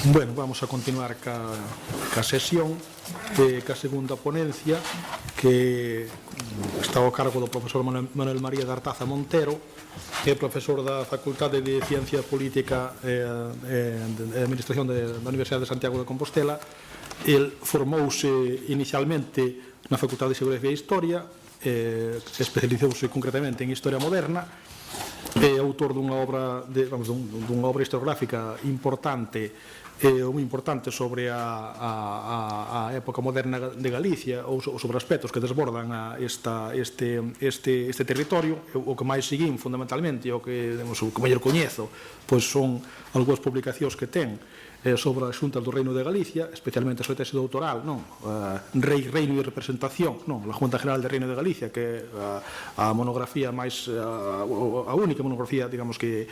Bueno, vamos a continuar ca sesión, ca segunda ponencia, que está ao cargo do profesor Manuel María de Artaza Montero, que é profesor da Facultade de Ciencia Política e Administración da Universidade de Santiago de Compostela. El formouse inicialmente na Facultade de Xeografía e Historia, especializouse concretamente en Historia Moderna, é autor dunha obra historiográfica importante moi importante sobre a época moderna de Galicia ou sobre aspectos que desbordan este territorio. O que máis seguín fundamentalmente, o que mellor coñezo, pois son algunhas publicacións que ten sobre as xuntas do Reino de Galicia, especialmente a súa tese doutoral, Reino e Representación, a Junta General de Reino de Galicia, que é a monografía máis, a única monografía, digamos que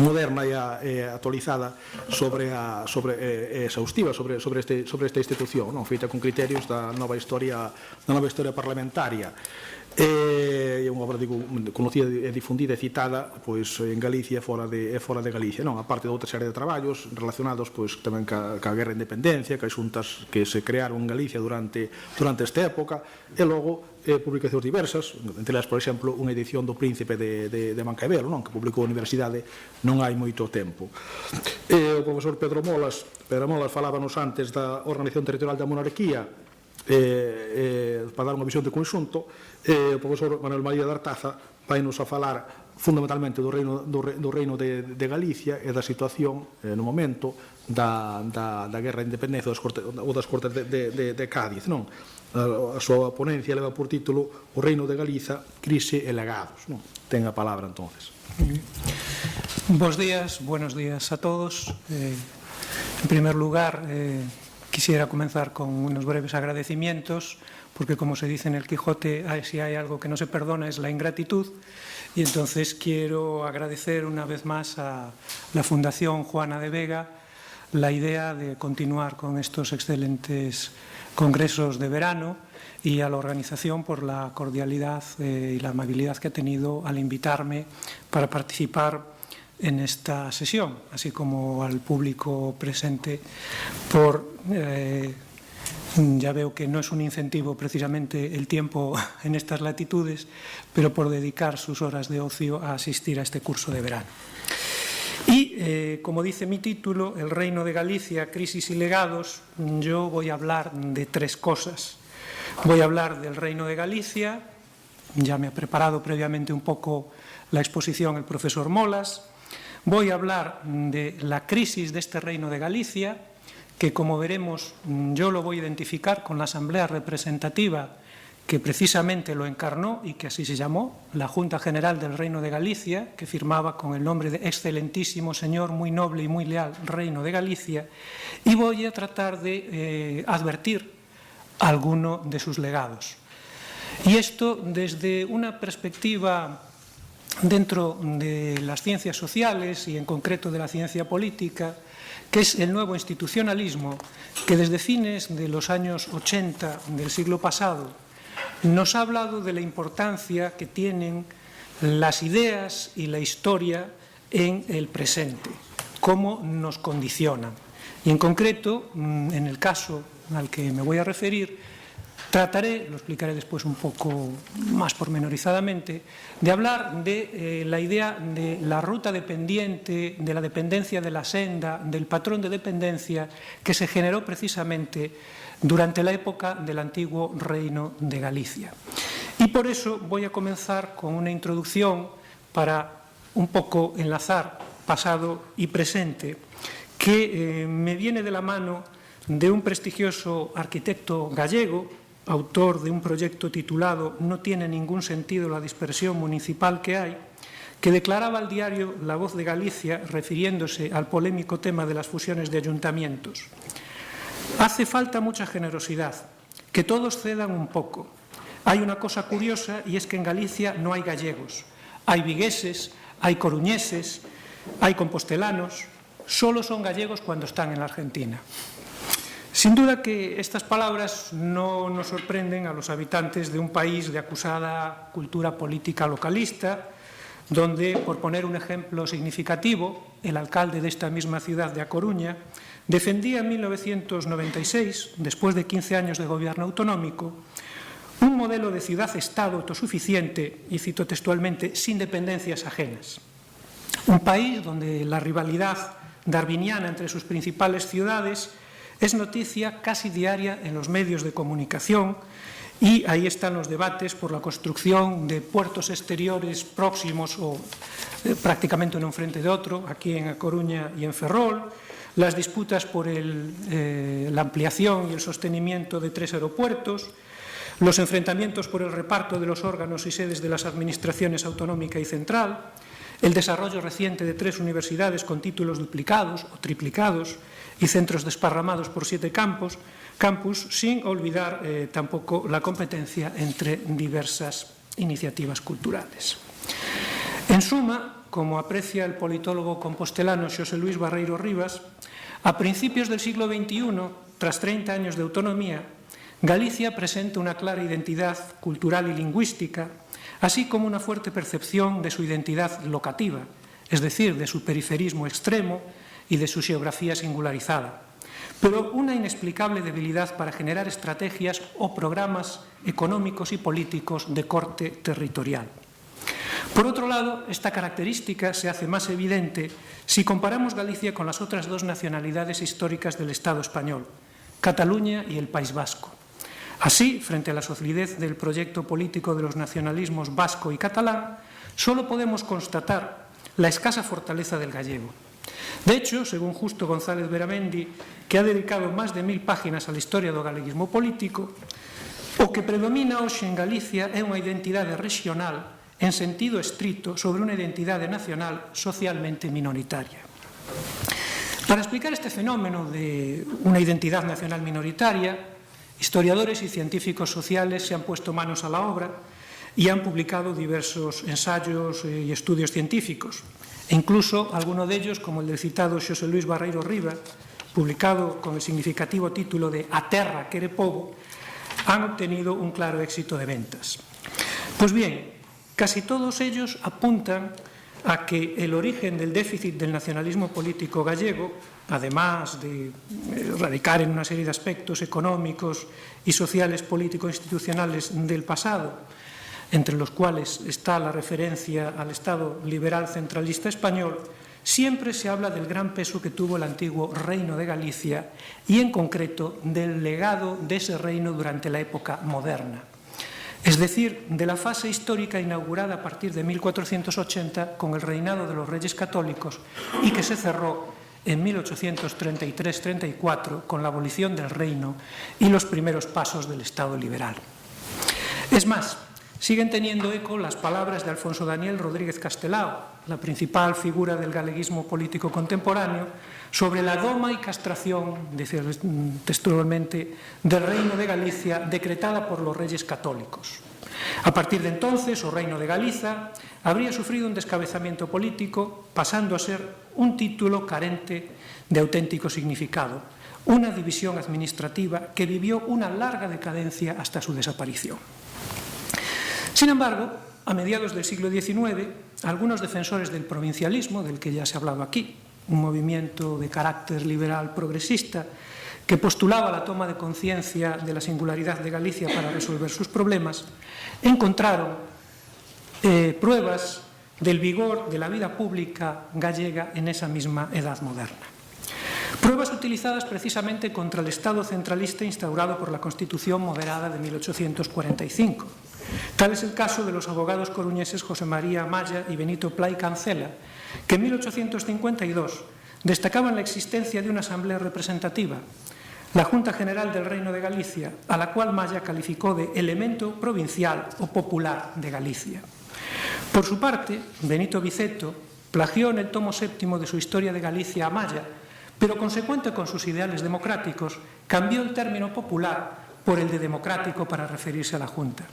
moderna e actualizada exhaustiva sobre esta institución, feita con criterios da nova historia parlamentaria. É unha obra conocida e difundida e citada en Galicia e fora de Galicia, a parte de outra serie de traballos relacionados tamén ca guerra de independencia, ca xuntas que se crearon en Galicia durante esta época, e logo publicacións diversas, entre elas, por exemplo, unha edición do Príncipe de Maquiavelo, que publicou a Universidade non hai moito tempo. O profesor Pedro Molas falábanos antes da organización territorial da monarquía, para dar unha visión de conxunto. O profesor Manuel María de Artaza vai nos a falar fundamentalmente do Reino de Galicia e da situación no momento da guerra de independencia ou das Cortes de Cádiz. A súa ponencia leva por título O Reino de Galiza, crise e legados. Ten a palabra, entonces. Buenos días a todos. En primer lugar, quisiera comenzar con unos breves agradecimientos, porque como se dice en el Quijote, si hay algo que no se perdona es la ingratitud, y entonces quiero agradecer una vez más a la Fundación Juana de Vega la idea de continuar con estos excelentes congresos de verano y a la organización por la cordialidad y la amabilidad que ha tenido al invitarme para participar en esta sesión, así como al público presente ya veo que no es un incentivo precisamente el tiempo en estas latitudes, pero por dedicar sus horas de ocio a asistir a este curso de verano. Y, como dice mi título, El Reino de Galicia, crisis y legados, yo voy a hablar de tres cosas. Voy a hablar del Reino de Galicia, ya me ha preparado previamente un poco la exposición el profesor Molas. Voy a hablar de la crisis de este Reino de Galicia, que como veremos yo lo voy a identificar con la Asamblea Representativa que precisamente lo encarnó y que así se llamó, la Junta General del Reino de Galicia, que firmaba con el nombre de Excelentísimo Señor, muy noble y muy leal Reino de Galicia, y voy a tratar de advertir alguno de sus legados. Y esto desde una perspectiva dentro de las ciencias sociales y en concreto de la ciencia política, que es el nuevo institucionalismo que desde fines de los años 80 del siglo pasado nos ha hablado de la importancia que tienen las ideas y la historia en el presente, cómo nos condicionan. Y en concreto, en el caso al que me voy a referir, trataré, lo explicaré después un poco más pormenorizadamente, de hablar de la idea de la ruta dependiente, de la dependencia de la senda, del patrón de dependencia que se generó precisamente durante la época del antiguo Reino de Galicia. Y por eso voy a comenzar con una introducción para un poco enlazar pasado y presente, que me viene de la mano de un prestigioso arquitecto gallego, autor de un proyecto titulado No tiene ningún sentido la dispersión municipal que hay, que declaraba al diario La Voz de Galicia, refiriéndose al polémico tema de las fusiones de ayuntamientos: hace falta mucha generosidad, que todos cedan un poco. Hay una cosa curiosa y es que en Galicia no hay gallegos, hay vigueses, hay coruñeses, hay compostelanos, solo son gallegos cuando están en la Argentina. Sin duda que estas palabras no nos sorprenden a los habitantes de un país de acusada cultura política localista, donde, por poner un ejemplo significativo, el alcalde de esta misma ciudad de A Coruña defendía en 1996, después de 15 años de gobierno autonómico, un modelo de ciudad-estado autosuficiente, y cito textualmente, sin dependencias ajenas. Un país donde la rivalidad darwiniana entre sus principales ciudades es noticia casi diaria en los medios de comunicación, y ahí están los debates por la construcción de puertos exteriores próximos o prácticamente uno enfrente de otro, aquí en A Coruña y en Ferrol, las disputas por la ampliación y el sostenimiento de 3 aeropuertos, los enfrentamientos por el reparto de los órganos y sedes de las administraciones autonómica y central, el desarrollo reciente de 3 universidades con títulos duplicados o triplicados y centros desparramados por 7 campus, sin olvidar tampoco la competencia entre diversas iniciativas culturales. En suma, como aprecia el politólogo compostelano Xosé Luis Barreiro Rivas, a principios del siglo XXI, tras 30 años de autonomía, Galicia presenta una clara identidad cultural y lingüística, así como una fuerte percepción de su identidad locativa, es decir, de su periferismo extremo y de su geografía singularizada, pero una inexplicable debilidad para generar estrategias o programas económicos y políticos de corte territorial. Por otro lado, esta característica se hace más evidente si comparamos Galicia con las otras 2 nacionalidades históricas del Estado español, Cataluña y el País Vasco. Así, frente a la solidez del proyecto político de los nacionalismos vasco y catalán, solo podemos constatar la escasa fortaleza del gallego. De hecho, según Justo González Beramendi, que ha dedicado más de 1000 páginas a la historia do galeguismo político, o que predomina hoxe en Galicia é unha identidade regional en sentido estrito sobre unha identidade nacional socialmente minoritaria. Para explicar este fenómeno de una identidad nacional minoritaria, historiadores y científicos sociales se han puesto manos a la obra y han publicado diversos ensayos y estudios científicos. E incluso alguno de ellos, como el del citado Xosé Luis Barreiro Rivas, publicado con el significativo título de A Terra Quere Pobo, han obtenido un claro éxito de ventas. Pues bien, casi todos ellos apuntan a que el origen del déficit del nacionalismo político gallego, además de radicar en una serie de aspectos económicos y sociales político-institucionales del pasado, entre los cuales está la referencia al Estado liberal centralista español, siempre se habla del gran peso que tuvo el antiguo Reino de Galicia y, en concreto, del legado de ese reino durante la época moderna. Es decir, de la fase histórica inaugurada a partir de 1480 con el reinado de los Reyes Católicos y que se cerró en 1833-34 con la abolición del reino y los primeros pasos del Estado liberal. Es más, siguen teniendo eco las palabras de Alfonso Daniel Rodríguez Castelao, la principal figura del galeguismo político contemporáneo, sobre la doma y castración, dice textualmente, del Reino de Galicia decretada por los Reyes Católicos. A partir de entonces, o Reino de Galiza habría sufrido un descabezamiento político, pasando a ser un título carente de auténtico significado, una división administrativa que vivió una larga decadencia hasta su desaparición. Sin embargo, a mediados del siglo XIX, algunos defensores del provincialismo, del que ya se ha hablado aquí, un movimiento de carácter liberal progresista que postulaba la toma de conciencia de la singularidad de Galicia para resolver sus problemas, encontraron pruebas del vigor de la vida pública gallega en esa misma edad moderna. Pruebas utilizadas precisamente contra el Estado centralista instaurado por la Constitución moderada de 1845. Tal es el caso de los abogados coruñeses José María Amaya y Benito Play Cancela, que en 1852 destacaban la existencia de una asamblea representativa, la Junta General del Reino de Galicia, a la cual Maya calificó de elemento provincial o popular de Galicia. Por su parte, Benito Viceto plagió en el tomo 7 de su Historia de Galicia a Maya, pero consecuente con sus ideales democráticos, cambió el término popular por el de democrático para referirse a la Junta.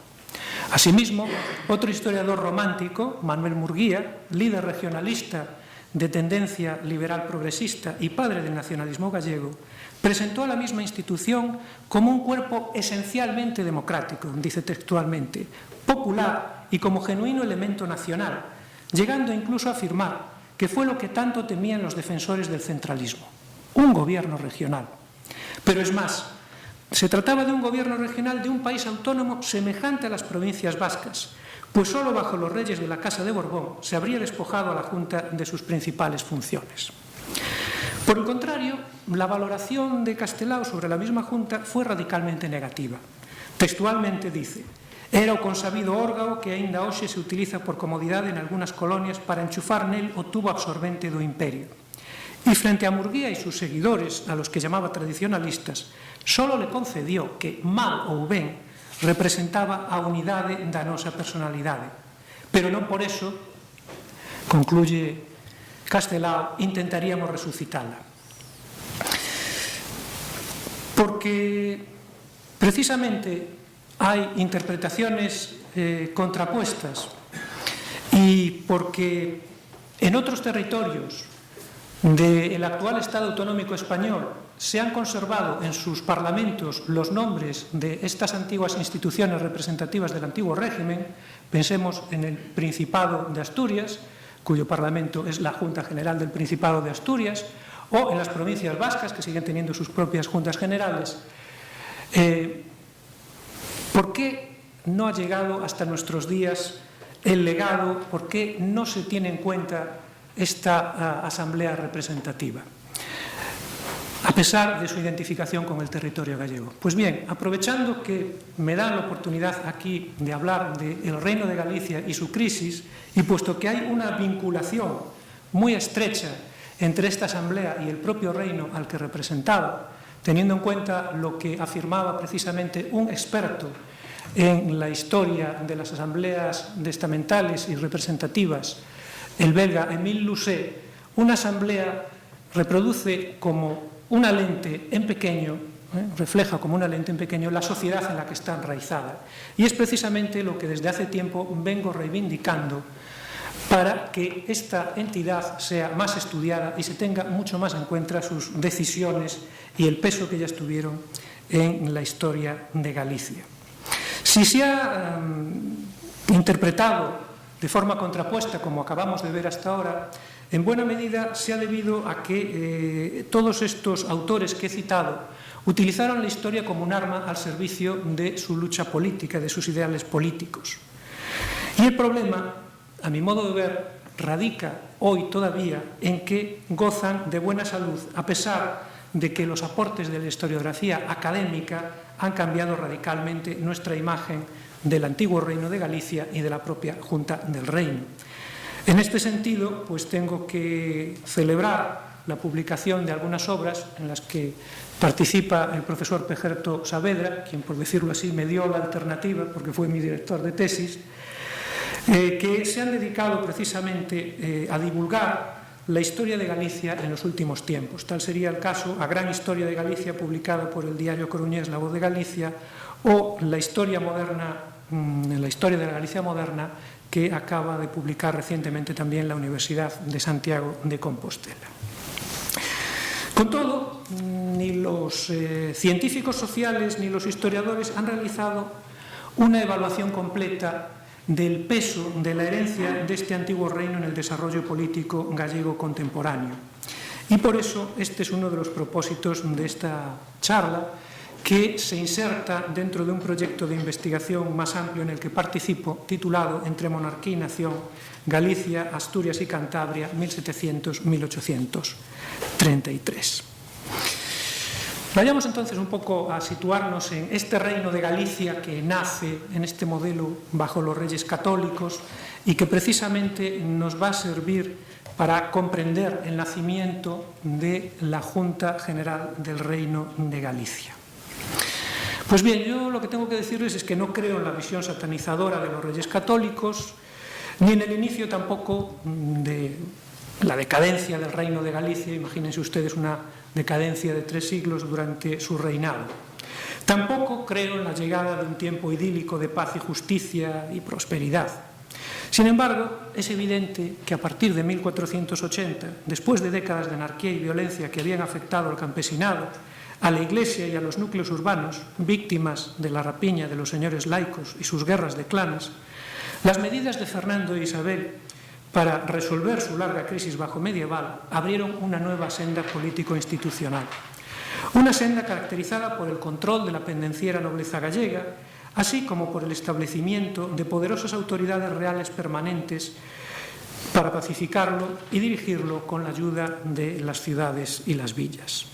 Asimismo, otro historiador romántico, Manuel Murguía, líder regionalista de tendencia liberal progresista y padre del nacionalismo gallego, presentó a la misma institución como un cuerpo esencialmente democrático, dice textualmente, popular y como genuino elemento nacional, llegando incluso a afirmar que fue lo que tanto temían los defensores del centralismo, un gobierno regional. Pero es más, se trataba de un gobierno regional de un país autónomo semejante a las provincias vascas, pues solo bajo los reyes de la Casa de Borbón se habría despojado a la Junta de sus principales funciones. Por el contrario, la valoración de Castelao sobre la misma Junta fue radicalmente negativa. Textualmente dice: era o consabido órgano que aínda hoxe se utiliza por comodidade en algunhas colonias para enchufar nel o tubo absorbente do imperio. Y frente a Murguía y sus seguidores, a los que llamaba tradicionalistas, solo le concedió que, mal ou ben, representaba a unidade da nosa personalidade. Pero non por eso, concluye Castelao, intentaríamos resucitarla. Porque precisamente hay interpretaciones contrapuestas y porque en otros territorios del actual Estado autonómico español se han conservado en sus parlamentos los nombres de estas antiguas instituciones representativas del antiguo régimen. Pensemos en el Principado de Asturias, cuyo parlamento es la Junta General del Principado de Asturias, o en las provincias vascas, que siguen teniendo sus propias juntas generales. ¿Por qué no ha llegado hasta nuestros días el legado? ¿Por qué no se tiene en cuenta esta asamblea representativa, a pesar de su identificación con el territorio gallego? Pues bien, aprovechando que me dan la oportunidad aquí de hablar del Reino de Galicia y su crisis, y puesto que hay una vinculación muy estrecha entre esta asamblea y el propio reino al que representaba, teniendo en cuenta lo que afirmaba precisamente un experto en la historia de las asambleas estamentales y representativas, el belga Émile Lousset, una asamblea reproduce como una lente en pequeño, refleja como una lente en pequeño la sociedad en la que está enraizada. Y es precisamente lo que desde hace tiempo vengo reivindicando para que esta entidad sea más estudiada y se tenga mucho más en cuenta sus decisiones y el peso que ellas tuvieron en la historia de Galicia. Si se ha interpretado de forma contrapuesta, como acabamos de ver hasta ahora, en buena medida se ha debido a que todos estos autores que he citado utilizaron la historia como un arma al servicio de su lucha política, de sus ideales políticos. Y el problema, a mi modo de ver, radica hoy todavía en que gozan de buena salud, a pesar de que los aportes de la historiografía académica han cambiado radicalmente nuestra imagen del antiguo Reino de Galicia y de la propia Junta del Reino. En este sentido, pues tengo que celebrar la publicación de algunas obras en las que participa el profesor Pejerto Saavedra, quien, por decirlo así, me dio la alternativa, porque fue mi director de tesis, que se han dedicado precisamente a divulgar la historia de Galicia en los últimos tiempos. Tal sería el caso A Gran Historia de Galicia, publicado por el diario coruñés La Voz de Galicia, o la historia moderna, la historia de la Galicia moderna, que acaba de publicar recientemente también la Universidad de Santiago de Compostela. Con todo, ni los científicos sociales ni los historiadores han realizado una evaluación completa del peso de la herencia de este antiguo reino en el desarrollo político gallego contemporáneo. Y por eso este es uno de los propósitos de esta charla, que se inserta dentro de un proyecto de investigación más amplio en el que participo, titulado Entre monarquía y nación, Galicia, Asturias y Cantabria, 1700-1833. Vayamos entonces un poco a situarnos en este reino de Galicia que nace en este modelo bajo los reyes católicos y que precisamente nos va a servir para comprender el nacimiento de la Junta General del Reino de Galicia. Pues bien, yo lo que tengo que decirles es que no creo en la visión satanizadora de los reyes católicos, ni en el inicio tampoco de la decadencia del Reino de Galicia. Imagínense ustedes una decadencia de 3 siglos durante su reinado. Tampoco creo en la llegada de un tiempo idílico de paz y justicia y prosperidad. Sin embargo, es evidente que a partir de 1480, después de décadas de anarquía y violencia que habían afectado al campesinado, a la Iglesia y a los núcleos urbanos, víctimas de la rapiña de los señores laicos y sus guerras de clanes, las medidas de Fernando e Isabel para resolver su larga crisis bajo medieval, abrieron una nueva senda político-institucional. Una senda caracterizada por el control de la pendenciera nobleza gallega, así como por el establecimiento de poderosas autoridades reales permanentes para pacificarlo y dirigirlo con la ayuda de las ciudades y las villas.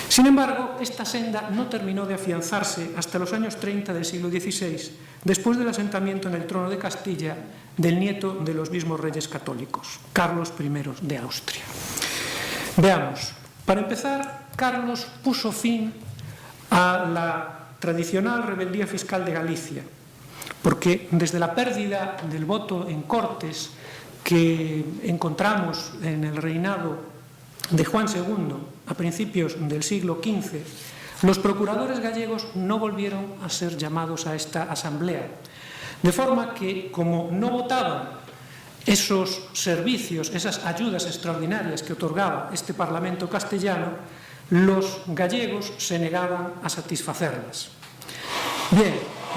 Sin embargo, esta senda no terminó de afianzarse hasta los años 30 del siglo XVI, después del asentamiento en el trono de Castilla del nieto de los mismos reyes católicos, Carlos I de Austria. Veamos, para empezar, Carlos puso fin a la tradicional rebeldía fiscal de Galicia, porque desde la pérdida del voto en Cortes que encontramos en el reinado de Juan II a principios del siglo XV, los procuradores gallegos no volvieron a ser llamados a esta asamblea, de forma que, como no votaban esos servicios, esas ayudas extraordinarias que otorgaba este Parlamento castellano, los gallegos se negaban a satisfacerlas. Bien,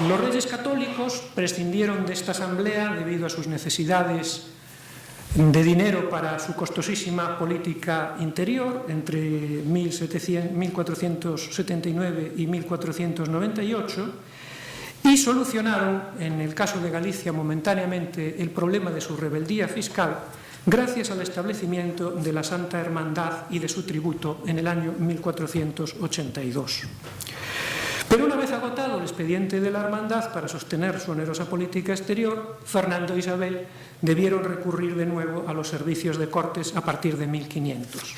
los reyes católicos prescindieron de esta asamblea debido a sus necesidades de dinero para su costosísima política interior entre 1479 y 1498 y solucionaron, en el caso de Galicia momentáneamente, el problema de su rebeldía fiscal gracias al establecimiento de la Santa Hermandad y de su tributo en el año 1482. Pero una vez agotado el expediente de la Hermandad para sostener su onerosa política exterior, Fernando e Isabel debieron recurrir de nuevo a los servicios de Cortes a partir de 1500.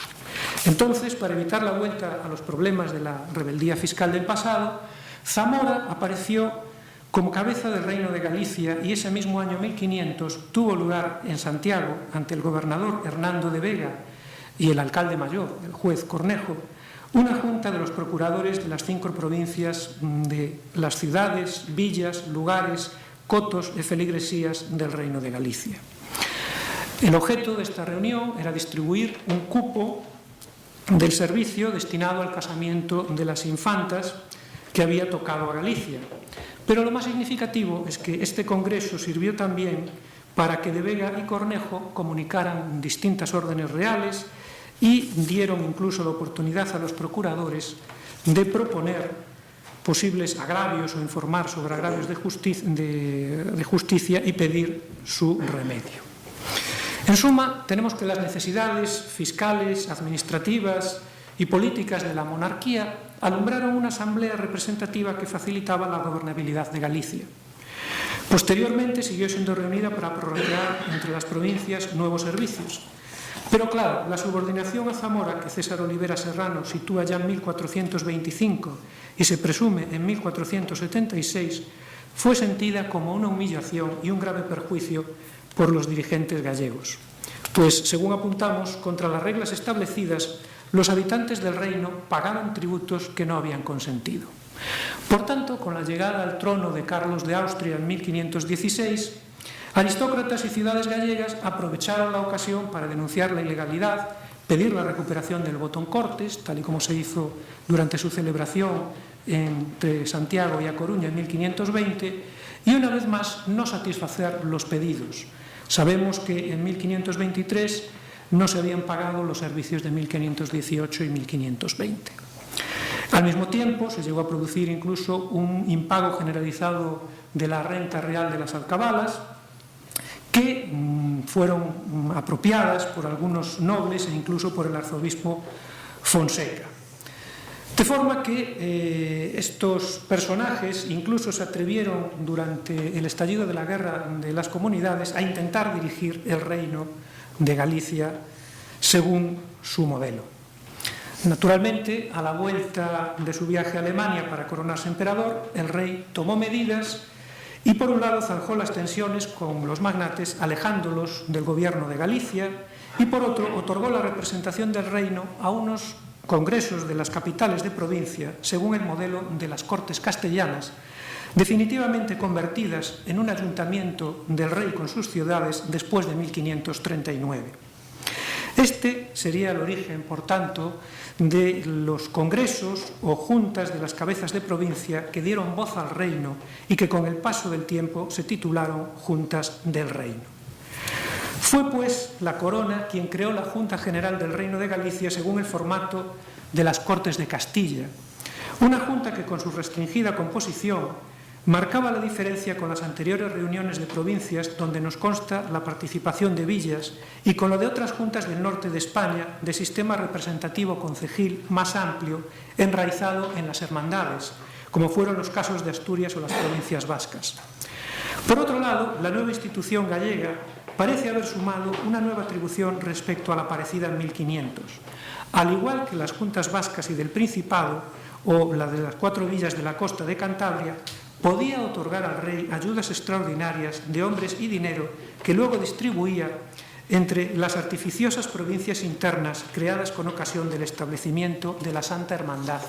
Entonces, para evitar la vuelta a los problemas de la rebeldía fiscal del pasado, Zamora apareció como cabeza del Reino de Galicia y ese mismo año 1500 tuvo lugar en Santiago, ante el gobernador Hernando de Vega y el alcalde mayor, el juez Cornejo, una junta de los procuradores de las 5 provincias de las ciudades, villas, lugares, cotos e feligresías del Reino de Galicia. El objeto de esta reunión era distribuir un cupo del servicio destinado al casamiento de las infantas que había tocado a Galicia. Pero lo más significativo es que este congreso sirvió también para que de Vega y Cornejo comunicaran distintas órdenes reales y dieron incluso la oportunidad a los procuradores de proponer posibles agravios o informar sobre agravios de justicia y pedir su remedio. En suma, tenemos que las necesidades fiscales, administrativas y políticas de la monarquía alumbraron una asamblea representativa que facilitaba la gobernabilidad de Galicia. Posteriormente siguió siendo reunida para prorrogar entre las provincias nuevos servicios. Pero claro, la subordinación a Zamora que César Olivera Serrano sitúa ya en 1425 y se presume en 1476 fue sentida como una humillación y un grave perjuicio por los dirigentes gallegos. Pues, según apuntamos, contra las reglas establecidas, los habitantes del reino pagaban tributos que no habían consentido. Por tanto, con la llegada al trono de Carlos de Austria en 1516, aristócratas y ciudades gallegas aprovecharon la ocasión para denunciar la ilegalidad, pedir la recuperación del voto en Cortes, tal y como se hizo durante su celebración entre Santiago y A Coruña en 1520, y una vez más no satisfacer los pedidos. Sabemos que en 1523 no se habían pagado los servicios de 1518 y 1520. Al mismo tiempo, se llegó a producir incluso un impago generalizado de la renta real de las alcabalas, que fueron apropiadas por algunos nobles e incluso por el arzobispo Fonseca. De forma que estos personajes incluso se atrevieron durante el estallido de la Guerra de las Comunidades a intentar dirigir el reino de Galicia según su modelo. Naturalmente, a la vuelta de su viaje a Alemania para coronarse emperador, el rey tomó medidas y por un lado zanjó las tensiones con los magnates, alejándolos del gobierno de Galicia, y por otro otorgó la representación del reino a unos congresos de las capitales de provincia, según el modelo de las Cortes castellanas, definitivamente convertidas en un ayuntamiento del rey con sus ciudades después de 1539. Este sería el origen, por tanto, de los congresos o juntas de las cabezas de provincia que dieron voz al reino y que con el paso del tiempo se titularon Juntas del Reino. Fue, pues, la Corona quien creó la Junta General del Reino de Galicia según el formato de las Cortes de Castilla, una junta que, con su restringida composición, marcaba la diferencia con las anteriores reuniones de provincias, donde nos consta la participación de villas, y con lo de otras juntas del norte de España, de sistema representativo concejil más amplio, enraizado en las hermandades, como fueron los casos de Asturias o las provincias vascas. Por otro lado, la nueva institución gallega parece haber sumado una nueva atribución respecto a la parecida en 1500. Al igual que las juntas vascas y del Principado, o la de las 4 villas de la costa de Cantabria, podía otorgar al rey ayudas extraordinarias de hombres y dinero que luego distribuía entre las artificiosas provincias internas creadas con ocasión del establecimiento de la Santa Hermandad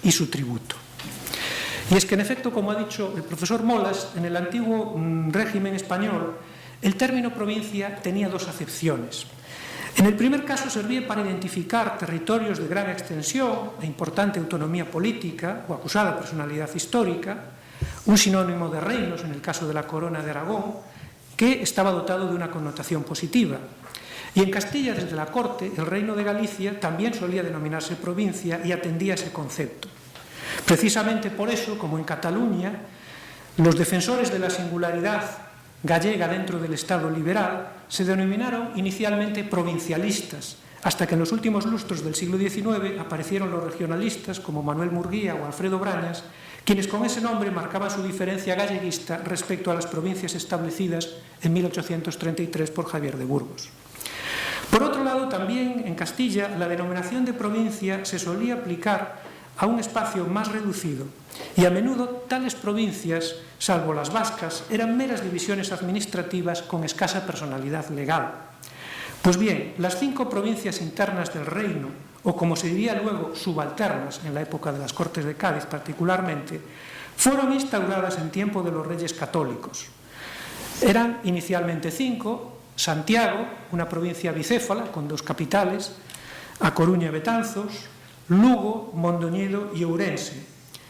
y su tributo. Y es que, en efecto, como ha dicho el profesor Molas, en el antiguo régimen español, el término provincia tenía 2 acepciones. En el primer caso servía para identificar territorios de gran extensión e importante autonomía política o acusada personalidad histórica, un sinónimo de reinos en el caso de la Corona de Aragón, que estaba dotado de una connotación positiva. Y en Castilla, desde la corte, el Reino de Galicia también solía denominarse provincia y atendía ese concepto. Precisamente por eso, como en Cataluña, los defensores de la singularidad gallega dentro del Estado liberal se denominaron inicialmente provincialistas, hasta que en los últimos lustros del siglo XIX aparecieron los regionalistas como Manuel Murguía o Alfredo Brañas, quienes con ese nombre marcaban su diferencia galleguista respecto a las provincias establecidas en 1833 por Javier de Burgos. Por otro lado, también en Castilla, la denominación de provincia se solía aplicar a un espacio más reducido, y a menudo tales provincias, salvo las vascas, eran meras divisiones administrativas con escasa personalidad legal. Pues bien, las 5 provincias internas del reino, o como se diría luego, subalternas, en la época de las Cortes de Cádiz particularmente, fueron instauradas en tiempo de los reyes católicos. Eran inicialmente 5: Santiago, una provincia bicéfala con 2 capitales, A Coruña y Betanzos, Lugo, Mondoñedo y Ourense,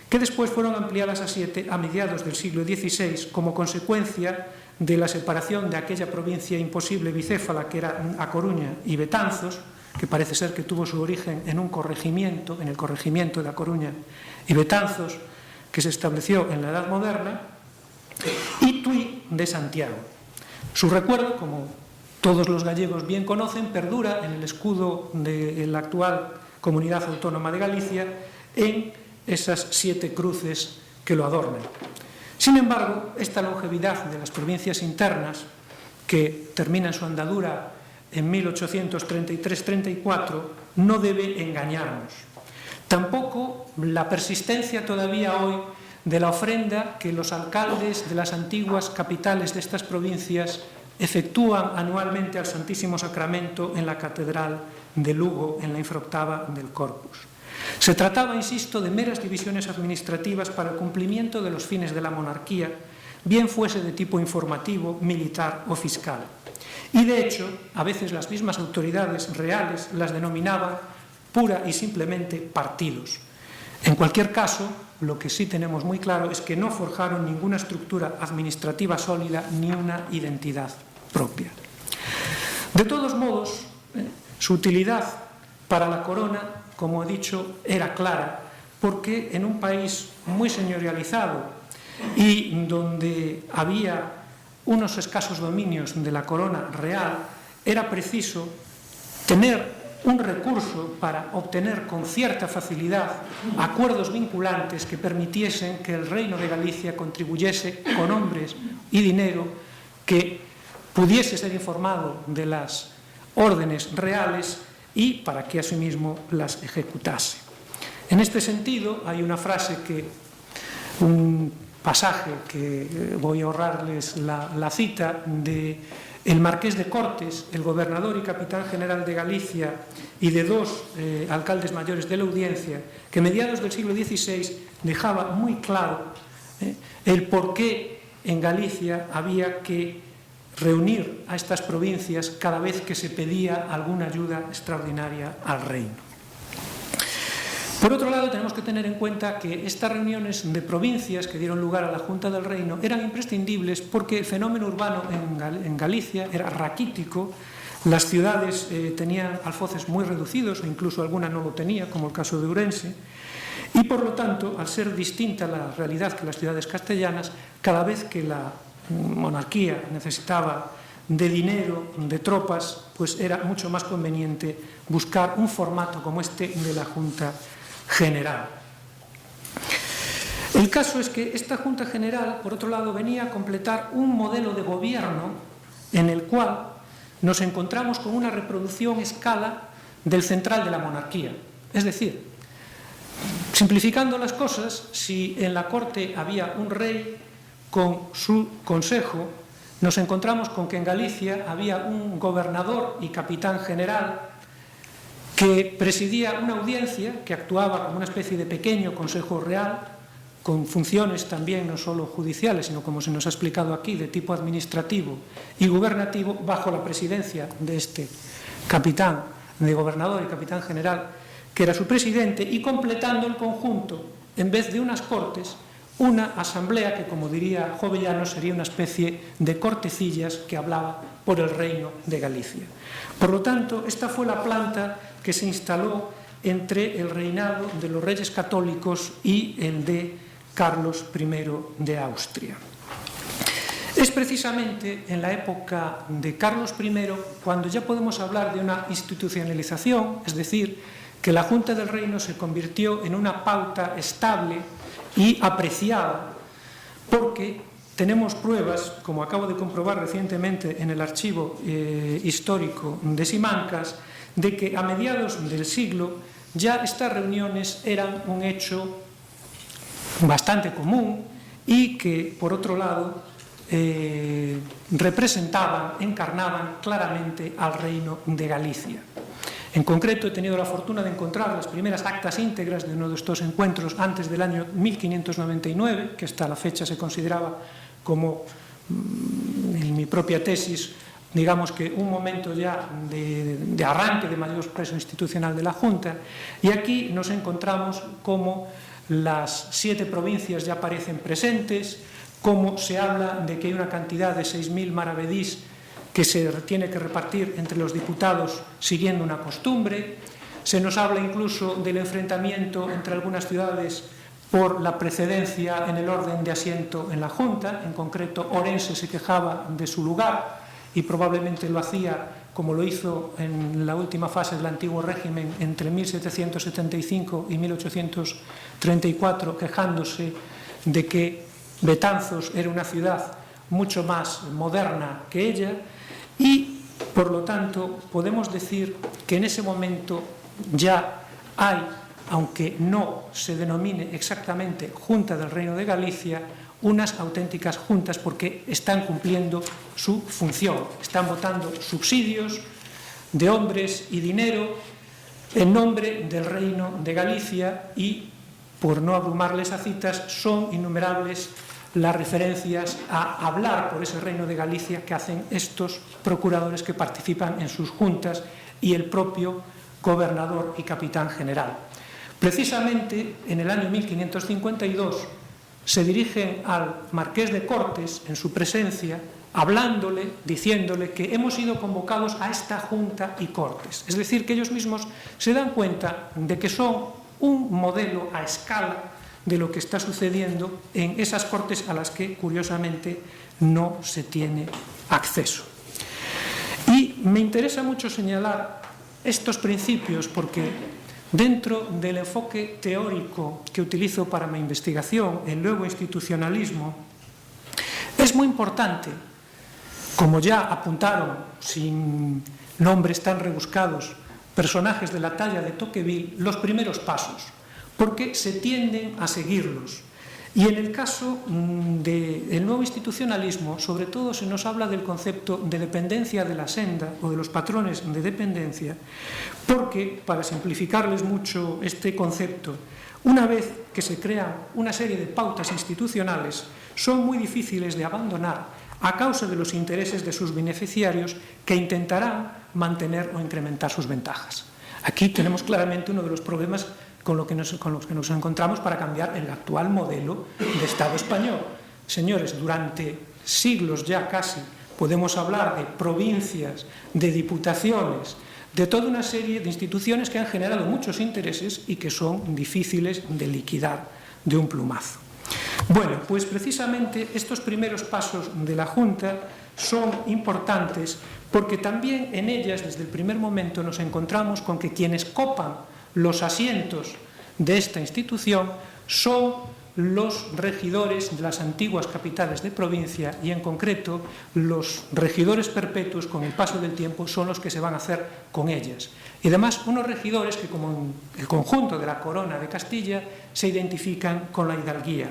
que después fueron ampliadas a 7 a mediados del siglo XVI como consecuencia de la separación de aquella provincia imposible bicéfala que era A Coruña y Betanzos, que parece ser que tuvo su origen en un corregimiento, en el corregimiento de A Coruña y Betanzos, que se estableció en la Edad Moderna, y Tui de Santiago. Su recuerdo, como todos los gallegos bien conocen, perdura en el escudo de la actual Comunidad Autónoma de Galicia, en esas 7 cruces que lo adornan. Sin embargo, esta longevidad de las provincias internas, que termina su andadura en 1833-34, no debe engañarnos. Tampoco la persistencia todavía hoy de la ofrenda que los alcaldes de las antiguas capitales de estas provincias efectúan anualmente al Santísimo Sacramento en la Catedral de Lugo, en la infraoctava del Corpus. Se trataba, insisto, de meras divisiones administrativas para el cumplimiento de los fines de la monarquía, bien fuese de tipo informativo, militar o fiscal. Y, de hecho, a veces las mismas autoridades reales las denominaban pura y simplemente partidos. En cualquier caso, lo que sí tenemos muy claro es que no forjaron ninguna estructura administrativa sólida ni una identidad propia. De todos modos, su utilidad para la corona, como he dicho, era clara, porque en un país muy señorializado y donde había unos escasos dominios de la corona real, era preciso tener un recurso para obtener con cierta facilidad acuerdos vinculantes que permitiesen que el Reino de Galicia contribuyese con hombres y dinero, que pudiese ser informado de las órdenes reales y para que asimismo las ejecutase. En este sentido, hay una frase un pasaje que voy a ahorrarles la cita de el marqués de Cortes, el gobernador y capitán general de Galicia, y de 2 alcaldes mayores de la Audiencia, que a mediados del siglo XVI dejaba muy claro el por qué en Galicia había que reunir a estas provincias cada vez que se pedía alguna ayuda extraordinaria al reino. Por otro lado, tenemos que tener en cuenta que estas reuniones de provincias que dieron lugar a la Junta del Reino eran imprescindibles porque el fenómeno urbano en Galicia era raquítico. Las ciudades tenían alfoces muy reducidos, o incluso alguna no lo tenía, como el caso de Ourense, y por lo tanto, al ser distinta la realidad que las ciudades castellanas, cada vez que la monarquía necesitaba de dinero, de tropas, pues era mucho más conveniente buscar un formato como este de la Junta General. El caso es que esta Junta General, por otro lado, venía a completar un modelo de gobierno en el cual nos encontramos con una reproducción escala del central de la monarquía. Es decir, simplificando las cosas, si en la corte había un rey con su consejo, nos encontramos con que en Galicia había un gobernador y capitán general que presidía una audiencia que actuaba como una especie de pequeño consejo real, con funciones también no solo judiciales, sino, como se nos ha explicado aquí, de tipo administrativo y gubernativo, bajo la presidencia de este capitán, de gobernador y capitán general, que era su presidente, y completando el conjunto, en vez de unas cortes, una asamblea que, como diría Jovellanos, sería una especie de cortecillas que hablaba por el reino de Galicia. Por lo tanto, esta fue la planta que se instaló entre el reinado de los reyes católicos y el de Carlos I de Austria. Es precisamente en la época de Carlos I cuando ya podemos hablar de una institucionalización, es decir, que la Junta del Reino se convirtió en una pauta estable y apreciada, porque tenemos pruebas, como acabo de comprobar recientemente en el archivo histórico de Simancas, de que a mediados del siglo ya estas reuniones eran un hecho bastante común y que, por otro lado, representaban, encarnaban claramente al Reino de Galicia. En concreto, he tenido la fortuna de encontrar las primeras actas íntegras de uno de estos encuentros antes del año 1599, que hasta la fecha se consideraba como, en mi propia tesis, digamos que un momento ya de arranque de mayor peso institucional de la Junta, y aquí nos encontramos como las 7 provincias ya aparecen presentes, como se habla de que hay una cantidad de 6.000 maravedís que se tiene que repartir entre los diputados siguiendo una costumbre. Se nos habla incluso del enfrentamiento entre algunas ciudades por la precedencia en el orden de asiento en la Junta. En concreto, Ourense se quejaba de su lugar y probablemente lo hacía, como lo hizo en la última fase del antiguo régimen entre 1775 y 1834, quejándose de que Betanzos era una ciudad mucho más moderna que ella, y por lo tanto podemos decir que en ese momento ya hay, aunque no se denomine exactamente Junta del Reino de Galicia, unas auténticas juntas, porque están cumpliendo su función, están votando subsidios de hombres y dinero en nombre del Reino de Galicia, y, por no abrumarles a citas, son innumerables las referencias a hablar por ese Reino de Galicia que hacen estos procuradores que participan en sus juntas y el propio gobernador y capitán general. Precisamente en el año 1552 se dirigen al marqués de Cortes en su presencia, hablándole, diciéndole que hemos sido convocados a esta Junta y Cortes. Es decir, que ellos mismos se dan cuenta de que son un modelo a escala de lo que está sucediendo en esas Cortes a las que, curiosamente, no se tiene acceso. Y me interesa mucho señalar estos principios porque dentro del enfoque teórico que utilizo para mi investigación, el nuevo institucionalismo, es muy importante, como ya apuntaron, sin nombres tan rebuscados, personajes de la talla de Tocqueville, los primeros pasos, porque se tienden a seguirlos. Y en el caso del nuevo institucionalismo, sobre todo se nos habla del concepto de dependencia de la senda o de los patrones de dependencia, porque, para simplificarles mucho este concepto, una vez que se crean una serie de pautas institucionales, son muy difíciles de abandonar a causa de los intereses de sus beneficiarios que intentarán mantener o incrementar sus ventajas. Aquí tenemos claramente uno de los problemas con los que nos encontramos para cambiar el actual modelo de Estado español. Señores, durante siglos ya casi podemos hablar de provincias, de diputaciones, de toda una serie de instituciones que han generado muchos intereses y que son difíciles de liquidar de un plumazo. Bueno, pues precisamente estos primeros pasos de la Junta son importantes porque también en ellas, desde el primer momento, nos encontramos con que quienes copan los asientos de esta institución son los regidores de las antiguas capitales de provincia y, en concreto, los regidores perpetuos, con el paso del tiempo, son los que se van a hacer con ellas. Y además, unos regidores que, como el conjunto de la Corona de Castilla, se identifican con la hidalguía.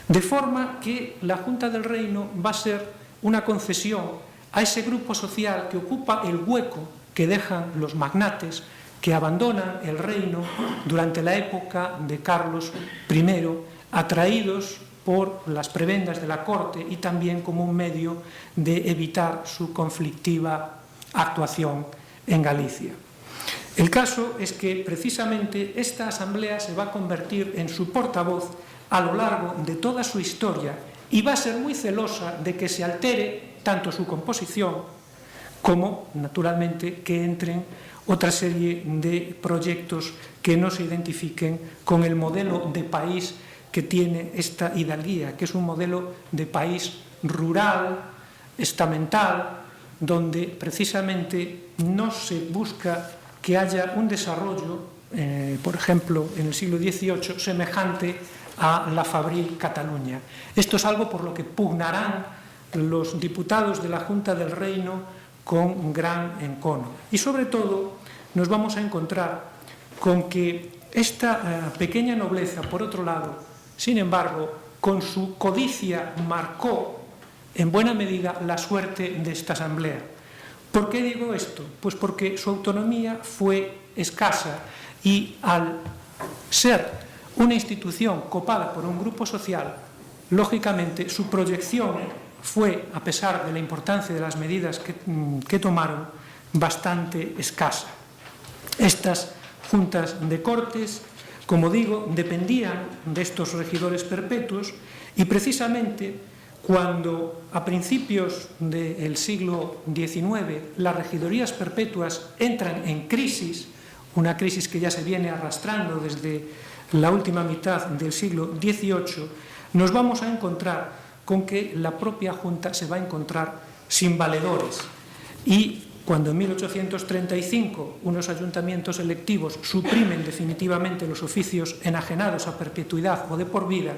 De forma que la Junta del Reino va a ser una concesión a ese grupo social que ocupa el hueco que dejan los magnates que abandonan el reino durante la época de Carlos I, atraídos por las prebendas de la corte y también como un medio de evitar su conflictiva actuación en Galicia. El caso es que precisamente esta asamblea se va a convertir en su portavoz a lo largo de toda su historia y va a ser muy celosa de que se altere tanto su composición como, naturalmente, que entren otra serie de proyectos que no se identifiquen con el modelo de país que tiene esta hidalguía, que es un modelo de país rural, estamental, donde precisamente no se busca que haya un desarrollo, por ejemplo, en el siglo XVIII, semejante a la Fabril Cataluña. Esto es algo por lo que pugnarán los diputados de la Junta del Reino con gran encono. Y sobre todo nos vamos a encontrar con que esta pequeña nobleza, por otro lado, sin embargo, con su codicia marcó en buena medida la suerte de esta asamblea. ¿Por qué digo esto? Pues porque su autonomía fue escasa y al ser una institución copada por un grupo social, lógicamente su proyección fue, a pesar de la importancia de las medidas que tomaron, bastante escasa. Estas juntas de Cortes, como digo, dependían de estos regidores perpetuos y precisamente cuando a principios del siglo XIX las regidorías perpetuas entran en crisis, una crisis que ya se viene arrastrando desde la última mitad del siglo XVIII, nos vamos a encontrar con que la propia Junta se va a encontrar sin valedores. Y cuando en 1835 unos ayuntamientos electivos suprimen definitivamente los oficios enajenados a perpetuidad o de por vida,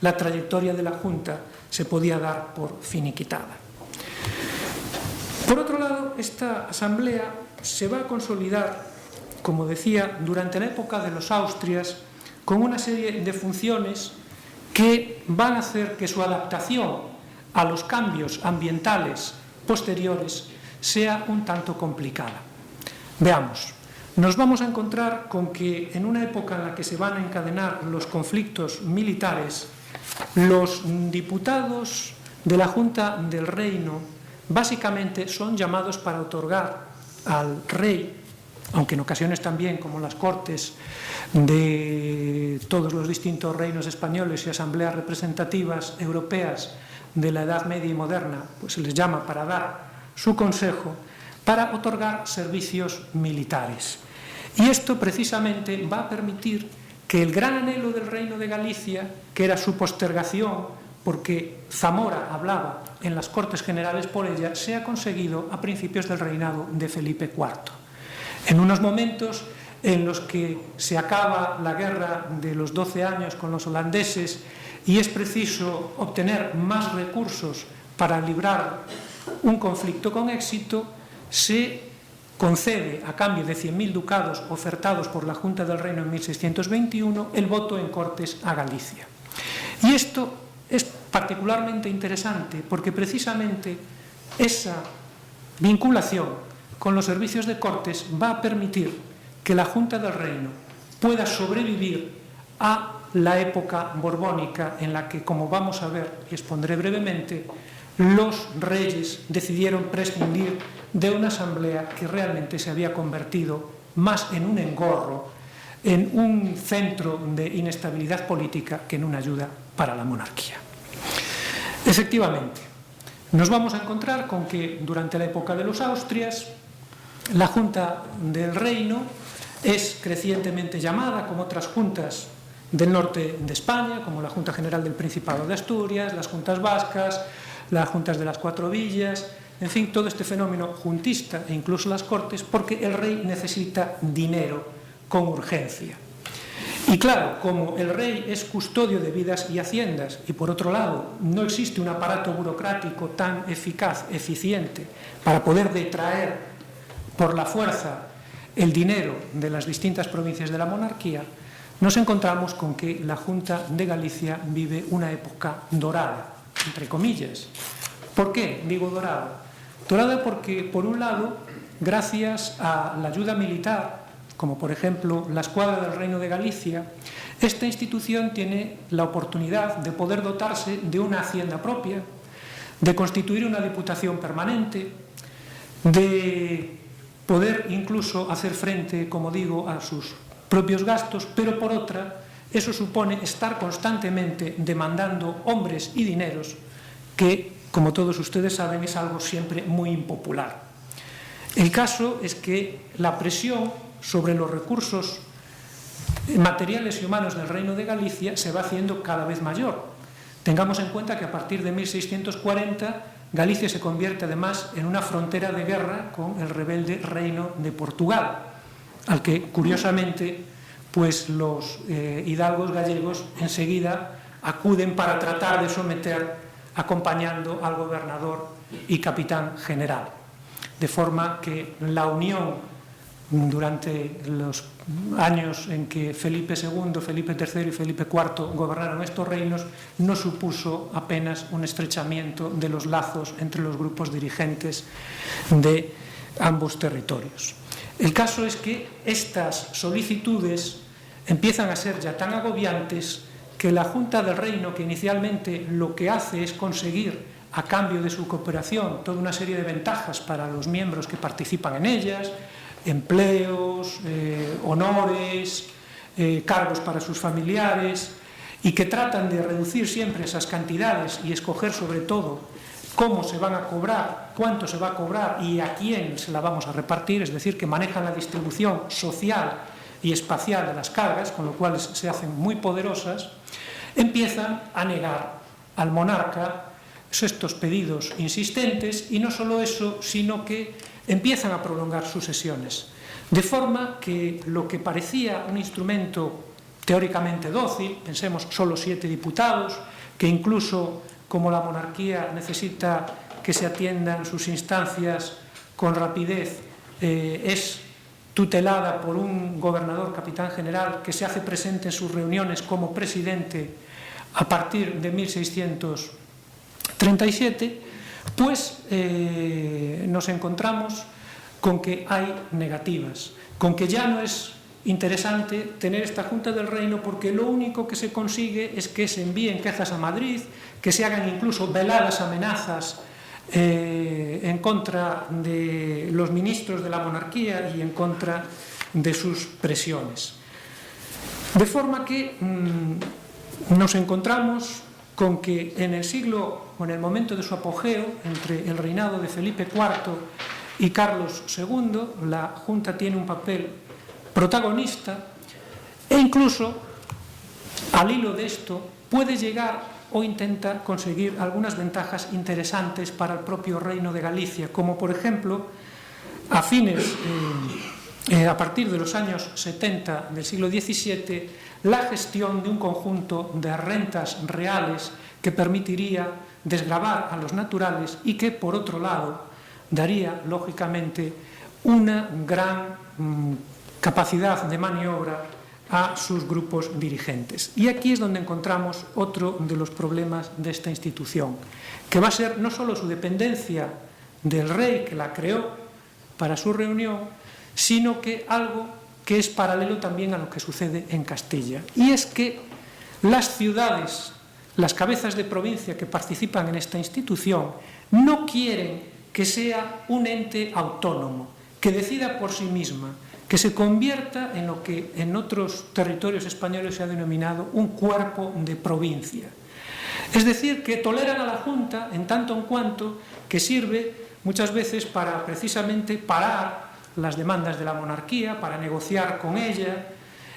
la trayectoria de la Junta se podía dar por finiquitada. Por otro lado, esta asamblea se va a consolidar, como decía, durante la época de los Austrias, con una serie de funciones que van a hacer que su adaptación a los cambios ambientales posteriores sea un tanto complicada. Veamos, nos vamos a encontrar con que en una época en la que se van a encadenar los conflictos militares, los diputados de la Junta del Reino básicamente son llamados para otorgar al rey, aunque en ocasiones también, como las Cortes de todos los distintos reinos españoles y asambleas representativas europeas de la Edad Media y Moderna, pues se les llama para dar su consejo, para otorgar servicios militares. Y esto precisamente va a permitir que el gran anhelo del Reino de Galicia, que era su postergación, porque Zamora hablaba en las Cortes Generales por ella, sea conseguido a principios del reinado de Felipe IV. En unos momentos en los que se acaba la guerra de los 12 años con los holandeses y es preciso obtener más recursos para librar un conflicto con éxito, se concede, a cambio de 100.000 ducados ofertados por la Junta del Reino en 1621, el voto en Cortes a Galicia. Y esto es particularmente interesante porque precisamente esa vinculación con los servicios de Cortes va a permitir que la Junta del Reino pueda sobrevivir a la época borbónica en la que, como vamos a ver y expondré brevemente, los reyes decidieron prescindir de una asamblea que realmente se había convertido más en un engorro en un centro de inestabilidad política que en una ayuda para la monarquía. Efectivamente, nos vamos a encontrar con que durante la época de los Austrias, la Junta del Reino es crecientemente llamada, como otras juntas del norte de España, como la Junta General del Principado de Asturias, las juntas vascas, las juntas de las Cuatro Villas, en fin, todo este fenómeno juntista e incluso las Cortes, porque el rey necesita dinero con urgencia. Y claro, como el rey es custodio de vidas y haciendas y por otro lado no existe un aparato burocrático tan eficaz, eficiente, para poder detraer por la fuerza el dinero de las distintas provincias de la monarquía, nos encontramos con que la Junta de Galicia vive una época dorada, entre comillas. ¿Por qué digo dorada? Dorada porque, por un lado, gracias a la ayuda militar, como por ejemplo la Escuadra del Reino de Galicia, esta institución tiene la oportunidad de poder dotarse de una hacienda propia, de constituir una diputación permanente, de poder incluso hacer frente, como digo, a sus propios gastos, pero por otra, eso supone estar constantemente demandando hombres y dineros que, como todos ustedes saben, es algo siempre muy impopular. El caso es que la presión sobre los recursos materiales y humanos del Reino de Galicia se va haciendo cada vez mayor. Tengamos en cuenta que a partir de 1640 Galicia se convierte además en una frontera de guerra con el rebelde Reino de Portugal, al que curiosamente pues los hidalgos gallegos enseguida acuden para tratar de someter, acompañando al gobernador y capitán general. De forma que la unión durante los años en que Felipe II, Felipe III y Felipe IV gobernaron estos reinos no supuso apenas un estrechamiento de los lazos entre los grupos dirigentes de ambos territorios. El caso es que estas solicitudes empiezan a ser ya tan agobiantes que la Junta del Reino, que inicialmente lo que hace es conseguir a cambio de su cooperación toda una serie de ventajas para los miembros que participan en ellas, empleos, honores, cargos para sus familiares, y que tratan de reducir siempre esas cantidades y escoger sobre todo cómo se van a cobrar, cuánto se va a cobrar y a quién se la vamos a repartir, es decir, que manejan la distribución social y espacial de las cargas, con lo cual se hacen muy poderosas, empiezan a negar al monarca estos pedidos insistentes, y no solo eso, sino que empiezan a prolongar sus sesiones, de forma que lo que parecía un instrumento teóricamente dócil, pensemos solo 7 diputados, que incluso como la monarquía necesita que se atiendan sus instancias con rapidez, es tutelada por un gobernador capitán general que se hace presente en sus reuniones como presidente a partir de 1637, pues nos encontramos con que hay negativas, con que ya no es interesante tener esta Junta del Reino porque lo único que se consigue es que se envíen quejas a Madrid, que se hagan incluso veladas amenazas en contra de los ministros de la monarquía y en contra de sus presiones. De forma que nos encontramos con que en el siglo, o en el momento de su apogeo, entre el reinado de Felipe IV y Carlos II, la Junta tiene un papel protagonista e incluso, al hilo de esto, puede llegar o intenta conseguir algunas ventajas interesantes para el propio Reino de Galicia, como por ejemplo, a partir de los años 70 del siglo XVII, la gestión de un conjunto de rentas reales que permitiría desgravar a los naturales y que, por otro lado, daría, lógicamente, una gran capacidad de maniobra a sus grupos dirigentes. Y aquí es donde encontramos otro de los problemas de esta institución, que va a ser no solo su dependencia del rey que la creó para su reunión, sino que algo que es paralelo también a lo que sucede en Castilla. Y es que las ciudades, las cabezas de provincia que participan en esta institución, no quieren que sea un ente autónomo, que decida por sí misma, que se convierta en lo que en otros territorios españoles se ha denominado un cuerpo de provincia. Es decir, que toleran a la Junta en tanto en cuanto que sirve muchas veces para precisamente parar las demandas de la monarquía, para negociar con ella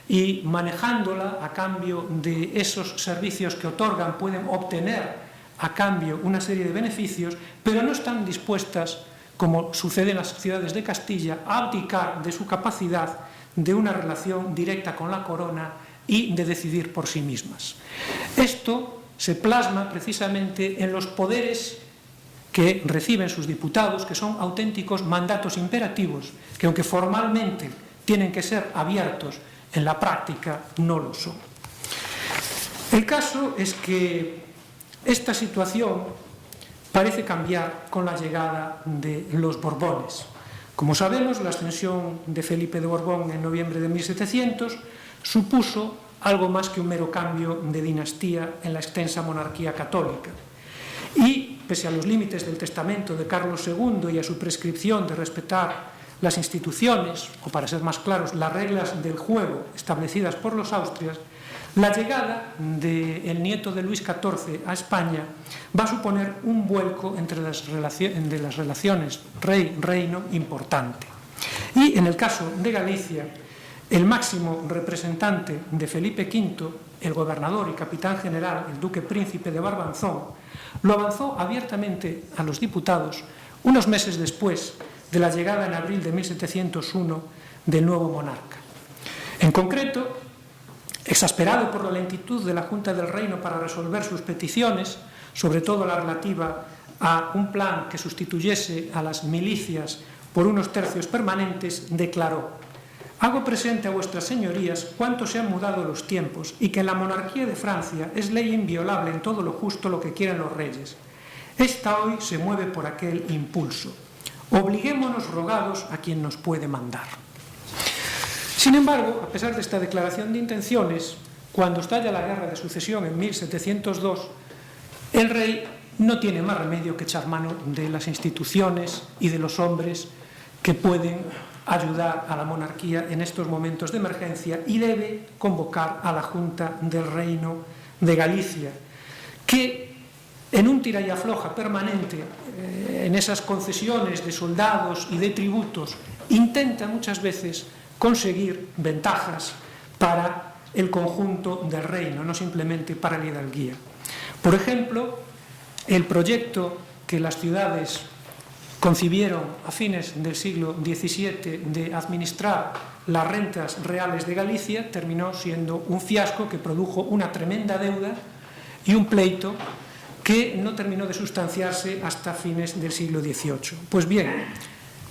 y manejándola a cambio de esos servicios que otorgan, pueden obtener a cambio una serie de beneficios, pero no están dispuestas, como sucede en las ciudades de Castilla, a abdicar de su capacidad de una relación directa con la corona y de decidir por sí mismas. Esto se plasma precisamente en los poderes que reciben sus diputados, que son auténticos mandatos imperativos, que aunque formalmente tienen que ser abiertos, en la práctica no lo son. El caso es que esta situación parece cambiar con la llegada de los Borbones. Como sabemos, la ascensión de Felipe de Borbón en noviembre de 1700 supuso algo más que un mero cambio de dinastía en la extensa monarquía católica. Y, pese a los límites del testamento de Carlos II y a su prescripción de respetar las instituciones, o para ser más claros, las reglas del juego establecidas por los austrias, la llegada del nieto de Luis XIV a España va a suponer un vuelco entre las relaciones rey-reino importante. Y en el caso de Galicia, el máximo representante de Felipe V, el gobernador y capitán general, el duque príncipe de Barbanzón, lo avanzó abiertamente a los diputados unos meses después de la llegada en abril de 1701 del nuevo monarca. En concreto, exasperado por la lentitud de la Junta del Reino para resolver sus peticiones, sobre todo la relativa a un plan que sustituyese a las milicias por unos tercios permanentes, declaró: «Hago presente a vuestras señorías cuánto se han mudado los tiempos y que en la monarquía de Francia es ley inviolable en todo lo justo lo que quieren los reyes. Esta hoy se mueve por aquel impulso. Obliguémonos rogados a quien nos puede mandar». Sin embargo, a pesar de esta declaración de intenciones, cuando estalla la guerra de sucesión en 1702, el rey no tiene más remedio que echar mano de las instituciones y de los hombres que pueden ayudar a la monarquía en estos momentos de emergencia y debe convocar a la Junta del Reino de Galicia, que en un tira y afloja permanente, en esas concesiones de soldados y de tributos, intenta muchas veces conseguir ventajas para el conjunto del reino, no simplemente para la hidalguía. Por ejemplo, el proyecto que las ciudades concibieron a fines del siglo XVII de administrar las rentas reales de Galicia terminó siendo un fiasco que produjo una tremenda deuda y un pleito que no terminó de sustanciarse hasta fines del siglo XVIII. Pues bien,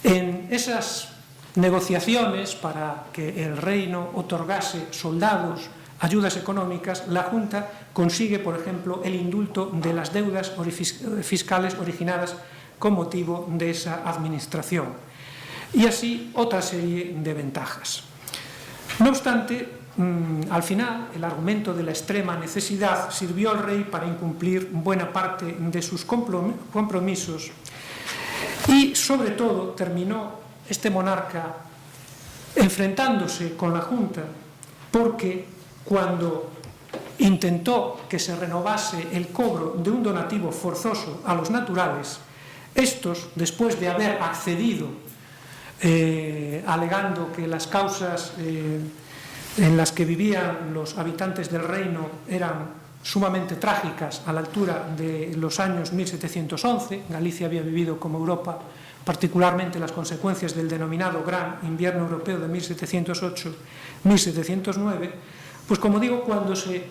en esas negociaciones para que el reino otorgase soldados, ayudas económicas, la Junta consigue, por ejemplo, el indulto de las deudas fiscales originadas con motivo de esa administración. Y así otra serie de ventajas. No obstante, al final, el argumento de la extrema necesidad sirvió al rey para incumplir buena parte de sus compromisos y, sobre todo, terminó este monarca enfrentándose con la Junta porque cuando intentó que se renovase el cobro de un donativo forzoso a los naturales, estos, después de haber accedido, alegando que las causas en las que vivían los habitantes del reino eran sumamente trágicas a la altura de los años 1711, Galicia había vivido como Europa particularmente las consecuencias del denominado Gran Invierno Europeo de 1708-1709, pues como digo, cuando se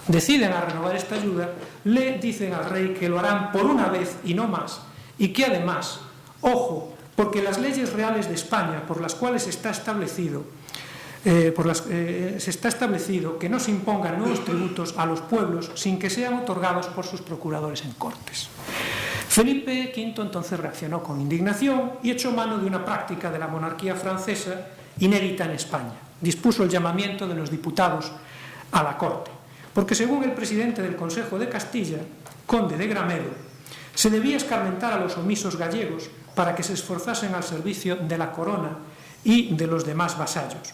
deciden a renovar esta ayuda, le dicen al rey que lo harán por una vez y no más, y que además, ojo, porque las leyes reales de España por las cuales se está establecido que no se impongan nuevos tributos a los pueblos sin que sean otorgados por sus procuradores en Cortes. Felipe V entonces reaccionó con indignación y echó mano de una práctica de la monarquía francesa inédita en España. Dispuso el llamamiento de los diputados a la corte, porque según el presidente del Consejo de Castilla, conde de Gramedo, se debía escarmentar a los omisos gallegos para que se esforzasen al servicio de la corona y de los demás vasallos.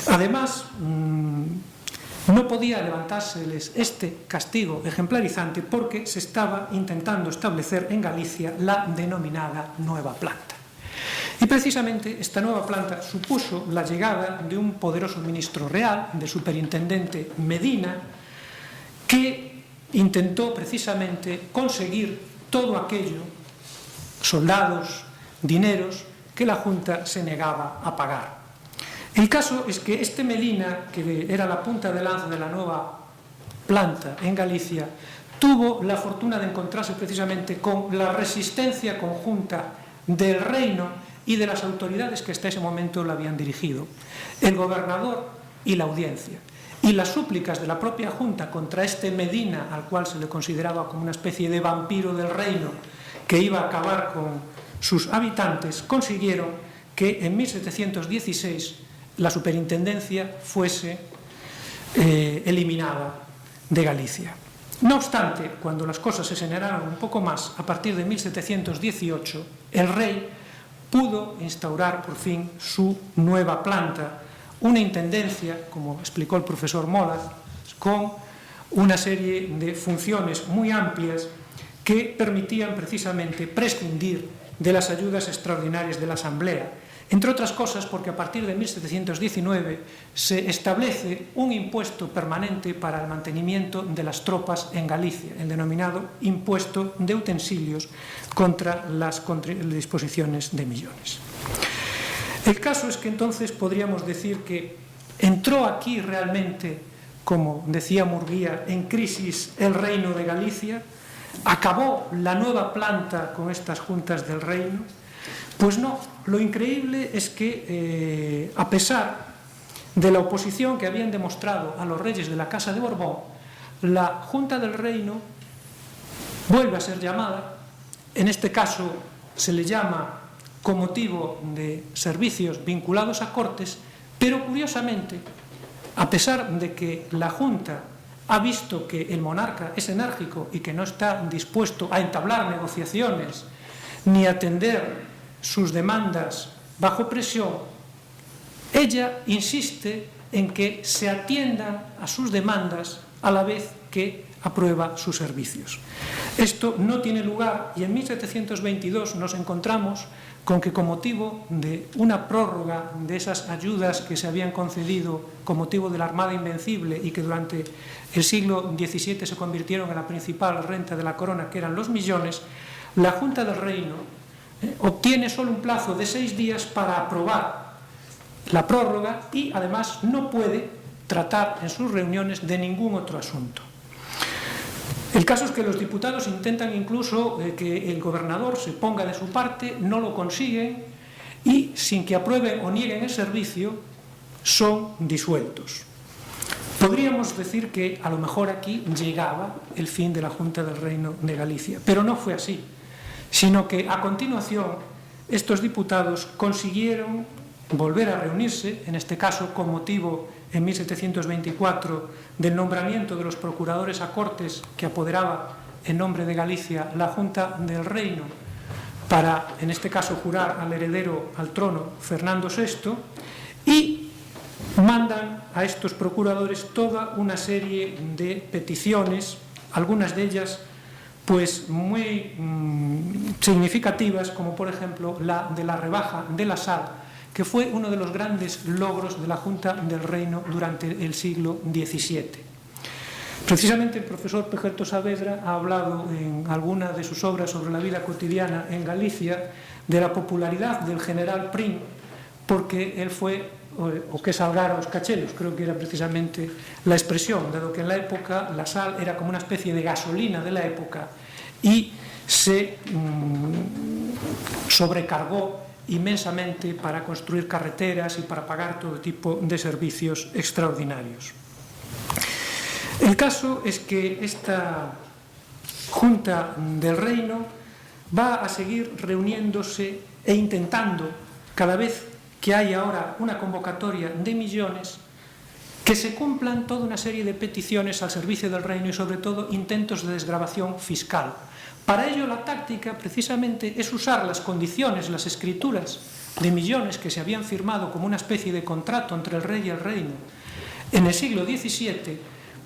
Además, no podía levantárseles este castigo ejemplarizante porque se estaba intentando establecer en Galicia la denominada nueva planta. Y precisamente esta nueva planta supuso la llegada de un poderoso ministro real, del superintendente Medina, que intentó precisamente conseguir todo aquello, soldados, dineros, que la Junta se negaba a pagar. El caso es que este Medina, que era la punta de lanza de la nueva planta en Galicia, tuvo la fortuna de encontrarse precisamente con la resistencia conjunta del reino y de las autoridades que hasta ese momento la habían dirigido, el gobernador y la audiencia. Y las súplicas de la propia Junta contra este Medina, al cual se le consideraba como una especie de vampiro del reino que iba a acabar con sus habitantes, consiguieron que en 1716 la superintendencia fuese eliminada de Galicia. No obstante, cuando las cosas se señalaron un poco más, a partir de 1718, el rey pudo instaurar por fin su nueva planta, una intendencia, como explicó el profesor Molas, con una serie de funciones muy amplias que permitían precisamente prescindir de las ayudas extraordinarias de la Asamblea, entre otras cosas porque a partir de 1719 se establece un impuesto permanente para el mantenimiento de las tropas en Galicia, el denominado impuesto de utensilios contra las disposiciones de millones. El caso es que entonces podríamos decir que entró aquí realmente, como decía Murguía, en crisis el reino de Galicia, acabó la nueva planta con estas juntas del reino. Pues no, lo increíble es que a pesar de la oposición que habían demostrado a los reyes de la Casa de Borbón, la Junta del Reino vuelve a ser llamada, en este caso se le llama con motivo de servicios vinculados a Cortes, pero curiosamente, a pesar de que la Junta ha visto que el monarca es enérgico y que no está dispuesto a entablar negociaciones ni a atender sus demandas bajo presión, ella insiste en que se atiendan a sus demandas a la vez que aprueba sus servicios. Esto no tiene lugar y en 1722 nos encontramos con que con motivo de una prórroga de esas ayudas que se habían concedido con motivo de la Armada Invencible y que durante el siglo XVII se convirtieron en la principal renta de la corona, que eran los millones, la Junta del Reino obtiene solo un plazo de 6 días para aprobar la prórroga y además no puede tratar en sus reuniones de ningún otro asunto. El caso es que los diputados intentan incluso que el gobernador se ponga de su parte, no lo consiguen y sin que aprueben o nieguen el servicio son disueltos. Podríamos decir que a lo mejor aquí llegaba el fin de la Junta del Reino de Galicia, pero no fue así, sino que a continuación estos diputados consiguieron volver a reunirse, en este caso con motivo en 1724 del nombramiento de los procuradores a Cortes que apoderaba en nombre de Galicia la Junta del Reino para, en este caso, jurar al heredero al trono Fernando VI y mandan a estos procuradores toda una serie de peticiones, algunas de ellas pues muy significativas, como por ejemplo la de la rebaja de la sal, que fue uno de los grandes logros de la Junta del Reino durante el siglo XVII. Precisamente el profesor Pejerto Saavedra ha hablado en alguna de sus obras sobre la vida cotidiana en Galicia de la popularidad del general Prim, porque él fue o que salgara os cachelos, creo que era precisamente la expresión, dado que en la época la sal era como una especie de gasolina de la época y se sobrecargó inmensamente para construir carreteras y para pagar todo tipo de servicios extraordinarios. El caso es que esta Junta del Reino va a seguir reuniéndose e intentando, cada vez que hay ahora una convocatoria de millones, que se cumplan toda una serie de peticiones al servicio del reino y sobre todo intentos de desgravación fiscal. Para ello la táctica precisamente es usar las condiciones, las escrituras de millones que se habían firmado como una especie de contrato entre el rey y el reino en el siglo XVII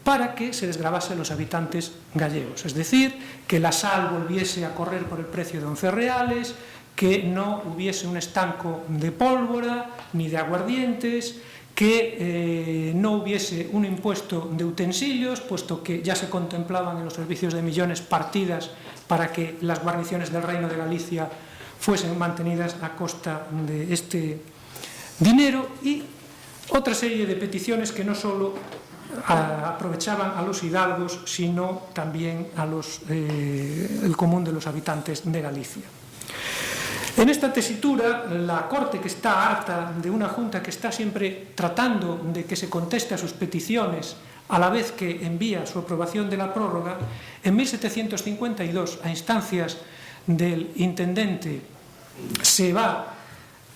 para que se desgravase a los habitantes gallegos. Es decir, que la sal volviese a correr por el precio de 11 reales, que no hubiese un estanco de pólvora ni de aguardientes, que no hubiese un impuesto de utensilios, puesto que ya se contemplaban en los servicios de millones partidas para que las guarniciones del Reino de Galicia fuesen mantenidas a costa de este dinero, y otra serie de peticiones que no solo aprovechaban a los hidalgos, sino también a el común de los habitantes de Galicia. En esta tesitura, la Corte, que está harta de una Junta que está siempre tratando de que se conteste a sus peticiones a la vez que envía su aprobación de la prórroga, en 1752, a instancias del intendente, se va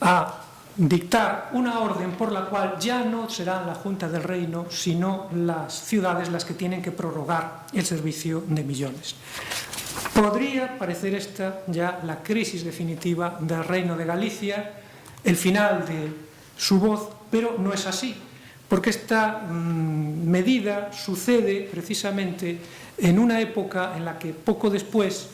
a dictar una orden por la cual ya no será la Junta del Reino, sino las ciudades las que tienen que prorrogar el servicio de millones. Podría parecer esta ya la crisis definitiva del Reino de Galicia, el final de su voz, pero no es así, porque esta medida sucede precisamente en una época en la que poco después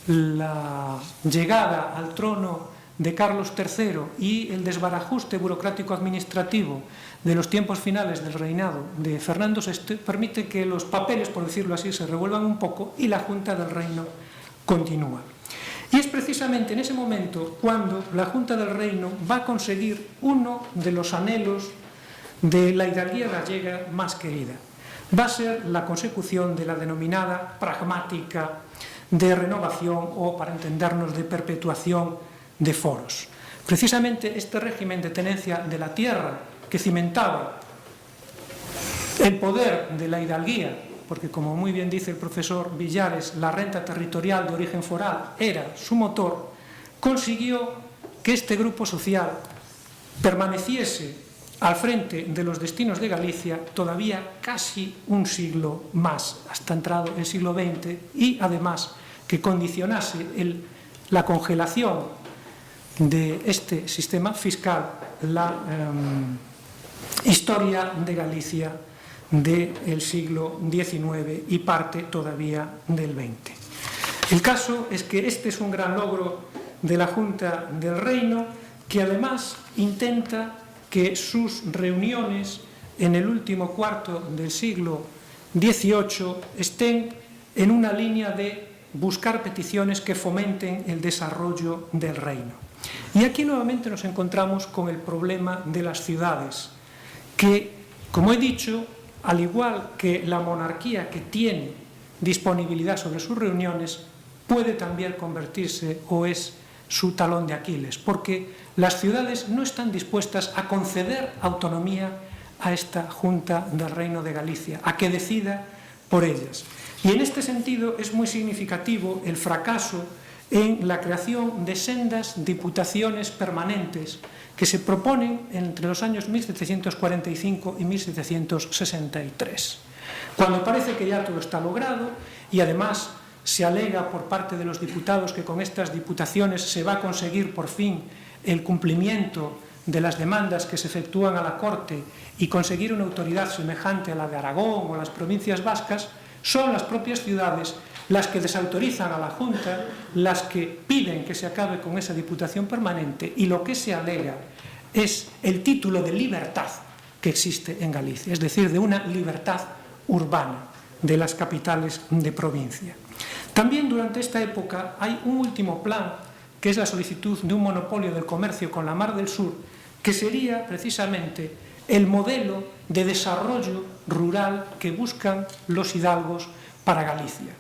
la llegada al trono de Carlos III y el desbarajuste burocrático-administrativo de los tiempos finales del reinado de Fernando VI permite que los papeles, por decirlo así, se revuelvan un poco y la Junta del Reino continúa. Y es precisamente en ese momento cuando la Junta del Reino va a conseguir uno de los anhelos de la hidalguía gallega más querida. Va a ser la consecución de la denominada pragmática de renovación, o, para entendernos, de perpetuación de foros. Precisamente este régimen de tenencia de la tierra que cimentaba el poder de la hidalguía, porque, como muy bien dice el profesor Villares, la renta territorial de origen foral era su motor, consiguió que este grupo social permaneciese al frente de los destinos de Galicia todavía casi un siglo más, hasta entrado el siglo XX, y además que condicionase la congelación de este sistema fiscal la historia de Galicia del siglo XIX y parte todavía del XX. El caso es que este es un gran logro de la Junta del Reino, que además intenta que sus reuniones en el último cuarto del siglo XVIII estén en una línea de buscar peticiones que fomenten el desarrollo del reino. Y aquí nuevamente nos encontramos con el problema de las ciudades, que, como he dicho, al igual que la monarquía, que tiene disponibilidad sobre sus reuniones, puede también convertirse, o es su talón de Aquiles, porque las ciudades no están dispuestas a conceder autonomía a esta Junta del Reino de Galicia, a que decida por ellas. Y en este sentido es muy significativo el fracaso en la creación de sendas diputaciones permanentes que se proponen entre los años 1745 y 1763, cuando parece que ya todo está logrado, y además se alega por parte de los diputados que con estas diputaciones se va a conseguir por fin el cumplimiento de las demandas que se efectúan a la Corte y conseguir una autoridad semejante a la de Aragón o las provincias vascas. Son las propias ciudades las que desautorizan a la Junta, las que piden que se acabe con esa diputación permanente, y lo que se alega es el título de libertad que existe en Galicia, es decir, de una libertad urbana de las capitales de provincia. También durante esta época hay un último plan, que es la solicitud de un monopolio del comercio con la Mar del Sur, que sería precisamente el modelo de desarrollo rural que buscan los hidalgos para Galicia.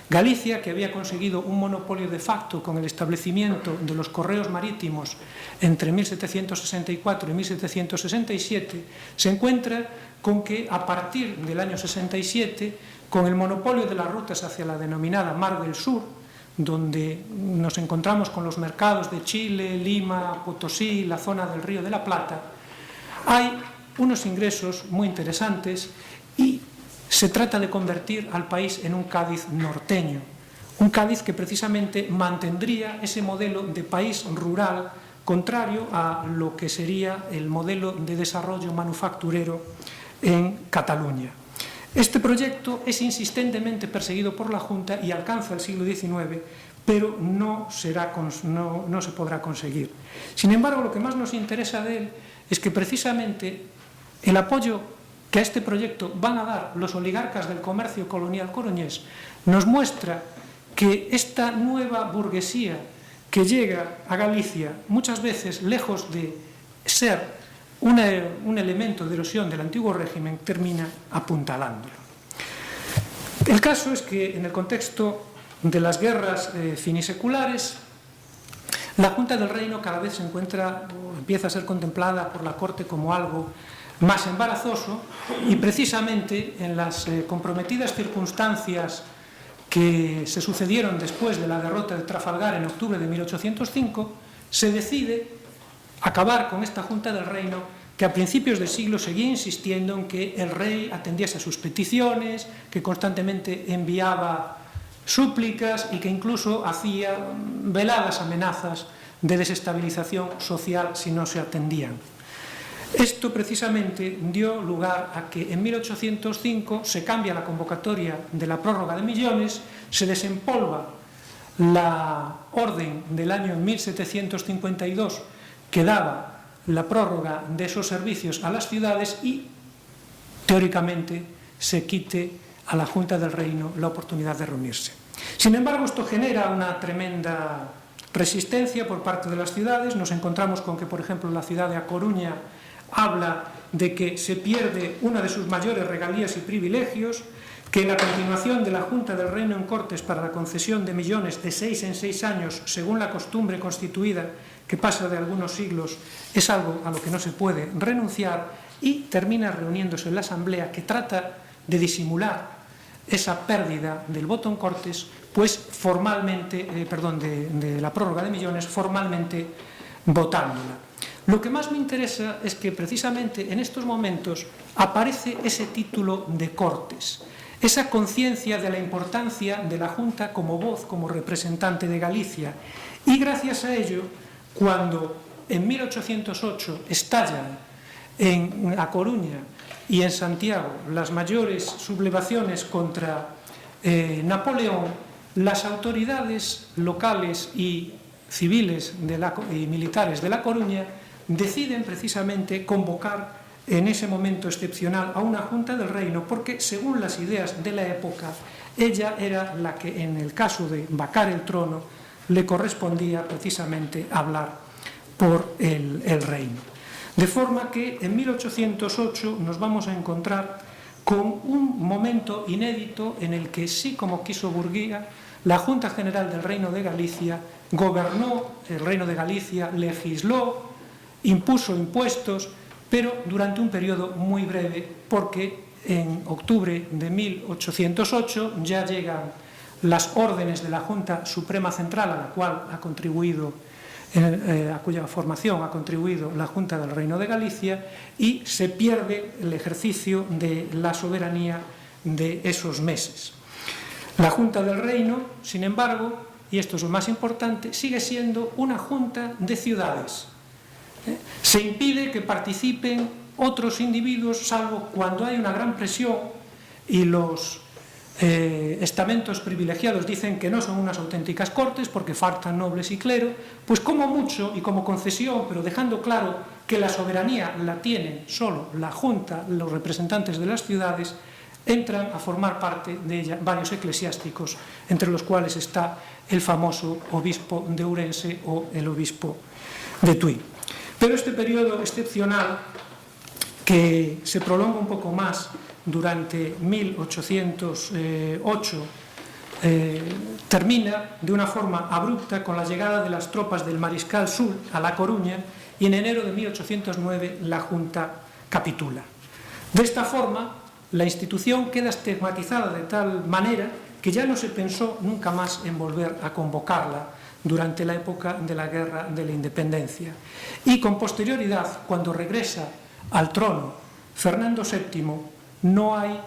Galicia, que había conseguido un monopolio de facto con el establecimiento de los correos marítimos entre 1764 y 1767, se encuentra con que a partir del año 67, con el monopolio de las rutas hacia la denominada Mar del Sur, donde nos encontramos con los mercados de Chile, Lima, Potosí, la zona del Río de la Plata, hay unos ingresos muy interesantes y se trata de convertir al país en un Cádiz norteño, un Cádiz que precisamente mantendría ese modelo de país rural contrario a lo que sería el modelo de desarrollo manufacturero en Cataluña. Este proyecto es insistentemente perseguido por la Junta y alcanza el siglo XIX, pero no se podrá conseguir. Sin embargo, lo que más nos interesa de él es que precisamente el apoyo que a este proyecto van a dar los oligarcas del comercio colonial coruñés nos muestra que esta nueva burguesía que llega a Galicia, muchas veces lejos de ser un elemento de erosión del antiguo régimen, termina apuntalándolo. El caso es que en el contexto de las guerras finiseculares, la Junta del Reino cada vez se encuentra o empieza a ser contemplada por la Corte como algo más embarazoso, y precisamente en las comprometidas circunstancias que se sucedieron después de la derrota de Trafalgar en octubre de 1805, se decide acabar con esta Junta del Reino, que a principios del siglo seguía insistiendo en que el rey atendiese a sus peticiones, que constantemente enviaba súplicas y que incluso hacía veladas amenazas de desestabilización social si no se atendían. Esto precisamente dio lugar a que en 1805 se cambia la convocatoria de la prórroga de millones, se desempolva la orden del año 1752 que daba la prórroga de esos servicios a las ciudades y, teóricamente, se quite a la Junta del Reino la oportunidad de reunirse. Sin embargo, esto genera una tremenda resistencia por parte de las ciudades. Nos encontramos con que, por ejemplo, la ciudad de A Coruña habla de que se pierde una de sus mayores regalías y privilegios, que la continuación de la Junta del Reino en Cortes para la concesión de millones de 6 en 6 años, según la costumbre constituida que pasa de algunos siglos, es algo a lo que no se puede renunciar, y termina reuniéndose en la Asamblea, que trata de disimular esa pérdida del voto en Cortes, pues formalmente, de la prórroga de millones, formalmente votándola. Lo que más me interesa es que precisamente en estos momentos aparece ese título de Cortes, esa conciencia de la importancia de la Junta como voz, como representante de Galicia, y gracias a ello, cuando en 1808 estallan en A Coruña y en Santiago las mayores sublevaciones contra Napoleón, las autoridades locales y civiles y militares de La Coruña deciden precisamente convocar en ese momento excepcional a una Junta del Reino, porque según las ideas de la época, ella era la que en el caso de vacar el trono le correspondía precisamente hablar por el reino. De forma que en 1808 nos vamos a encontrar con un momento inédito en el que, sí como quiso Burguía, la Junta General del Reino de Galicia gobernó el Reino de Galicia, legisló, impuso impuestos, pero durante un periodo muy breve, porque en octubre de 1808 ya llegan las órdenes de la Junta Suprema Central, a la cual ha contribuido, a cuya formación ha contribuido la Junta del Reino de Galicia, y se pierde el ejercicio de la soberanía de esos meses. La Junta del Reino, sin embargo, y esto es lo más importante, sigue siendo una junta de ciudades. Se impide que participen otros individuos, salvo cuando hay una gran presión y los estamentos privilegiados dicen que no son unas auténticas cortes porque faltan nobles y clero, pues como mucho y como concesión, pero dejando claro que la soberanía la tienen solo la Junta, los representantes de las ciudades, entran a formar parte de ella varios eclesiásticos, entre los cuales está el famoso obispo de Ourense o el obispo de Tui. Pero este periodo excepcional, que se prolonga un poco más durante 1808, termina de una forma abrupta con la llegada de las tropas del mariscal Soult a La Coruña, y en enero de 1809 la Junta capitula. De esta forma, la institución queda estigmatizada de tal manera que ya no se pensó nunca más en volver a convocarla durante la época de la Guerra de la Independencia. Y con posterioridad, cuando regresa al trono Fernando VII, no hay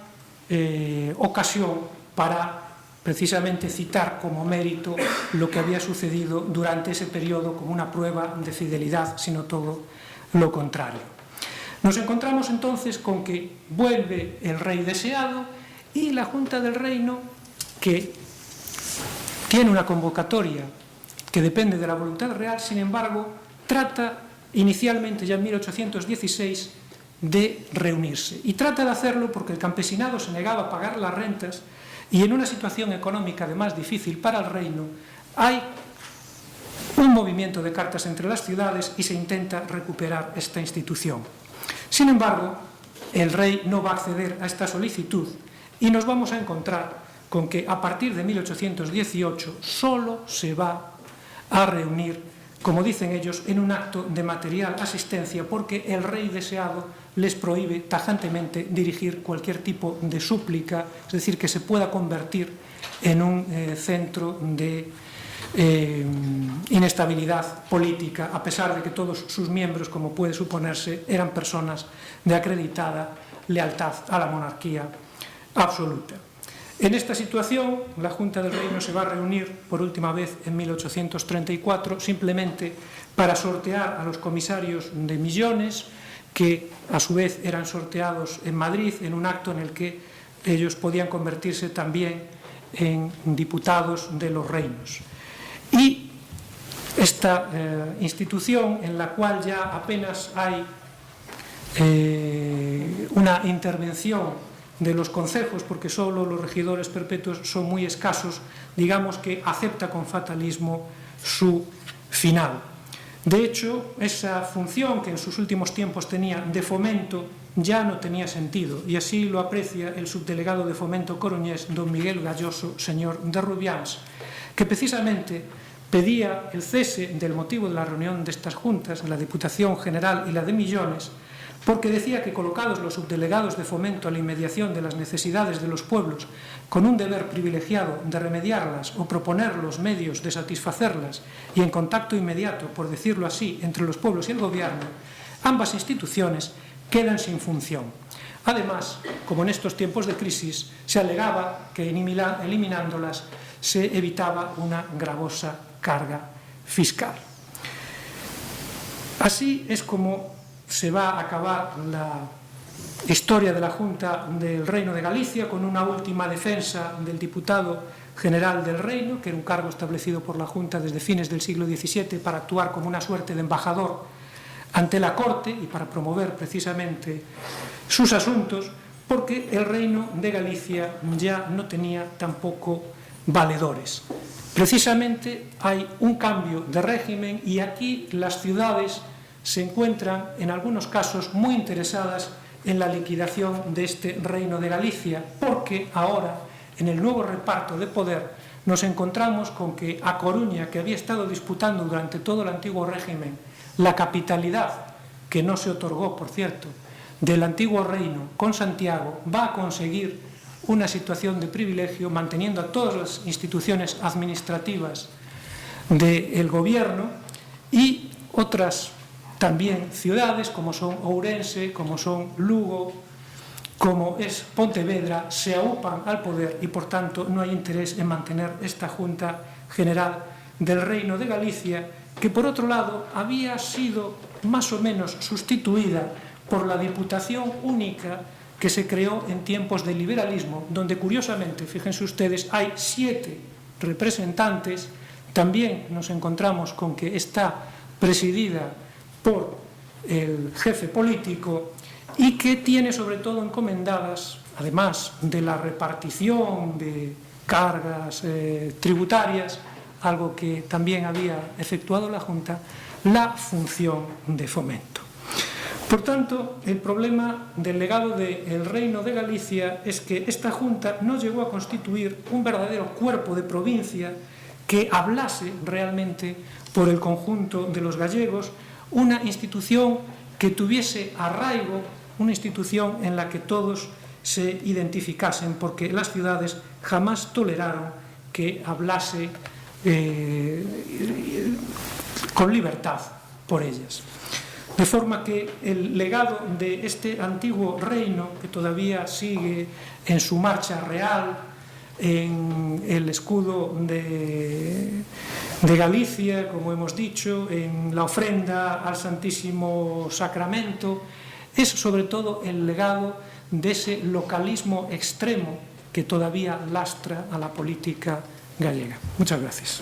ocasión para precisamente citar como mérito lo que había sucedido durante ese periodo como una prueba de fidelidad, sino todo lo contrario. Nos encontramos entonces con que vuelve el rey deseado y la Junta del Reino, que tiene una convocatoria que depende de la voluntad real, sin embargo, trata inicialmente, ya en 1816, de reunirse. Y trata de hacerlo porque el campesinado se negaba a pagar las rentas y en una situación económica además difícil para el reino, hay un movimiento de cartas entre las ciudades y se intenta recuperar esta institución. Sin embargo, el rey no va a acceder a esta solicitud y nos vamos a encontrar con que a partir de 1818 solo se va a reunir, como dicen ellos, en un acto de material asistencia, porque el rey deseado les prohíbe tajantemente dirigir cualquier tipo de súplica, es decir, que se pueda convertir en un centro de inestabilidad política, a pesar de que todos sus miembros, como puede suponerse, eran personas de acreditada lealtad a la monarquía absoluta. En esta situación, la Junta del Reino se va a reunir por última vez en 1834, simplemente para sortear a los comisarios de Millones, que a su vez eran sorteados en Madrid, en un acto en el que ellos podían convertirse también en diputados de los reinos. Y esta institución, en la cual ya apenas hay una intervención de los concejos, porque solo los regidores perpetuos son muy escasos, digamos que acepta con fatalismo su final. De hecho, esa función que en sus últimos tiempos tenía de fomento ya no tenía sentido, y así lo aprecia el subdelegado de Fomento coruñés, don Miguel Galloso, señor de Rubiáns, que precisamente pedía el cese del motivo de la reunión de estas juntas, la Diputación General y la de Millones, porque decía que colocados los subdelegados de Fomento a la inmediación de las necesidades de los pueblos, con un deber privilegiado de remediarlas o proponer los medios de satisfacerlas y en contacto inmediato, por decirlo así, entre los pueblos y el gobierno, ambas instituciones quedan sin función. Además, como en estos tiempos de crisis, se alegaba que eliminándolas se evitaba una gravosa carga fiscal. Así es como se va a acabar la historia de la Junta del Reino de Galicia, con una última defensa del diputado general del reino, que era un cargo establecido por la Junta desde fines del siglo XVII para actuar como una suerte de embajador ante la corte y para promover precisamente sus asuntos, porque el Reino de Galicia ya no tenía tampoco valedores. Precisamente hay un cambio de régimen y aquí las ciudades se encuentran en algunos casos muy interesadas en la liquidación de este Reino de Galicia, porque ahora, en el nuevo reparto de poder, nos encontramos con que A Coruña, que había estado disputando durante todo el antiguo régimen la capitalidad, que no se otorgó, por cierto, del antiguo reino con Santiago, va a conseguir una situación de privilegio, manteniendo a todas las instituciones administrativas del gobierno, y otras también ciudades como son Ourense, como son Lugo, como es Pontevedra, se aupan al poder y por tanto no hay interés en mantener esta Junta General del Reino de Galicia, que por otro lado había sido más o menos sustituida por la Diputación Única que se creó en tiempos de liberalismo, donde curiosamente, fíjense ustedes, hay 7 representantes. También nos encontramos con que está presidida por el jefe político y que tiene sobre todo encomendadas, además de la repartición de cargas tributarias, algo que también había efectuado la Junta, la función de fomento. Por tanto, el problema del legado del Reino de Galicia es que esta Junta no llegó a constituir un verdadero cuerpo de provincia que hablase realmente por el conjunto de los gallegos, una institución que tuviese arraigo, una institución en la que todos se identificasen, porque las ciudades jamás toleraron que hablase con libertad por ellas. De forma que el legado de este antiguo reino, que todavía sigue en su marcha real, en el escudo de Galicia, como hemos dicho, en la ofrenda al Santísimo Sacramento, es sobre todo el legado de ese localismo extremo que todavía lastra a la política gallega. Muchas gracias.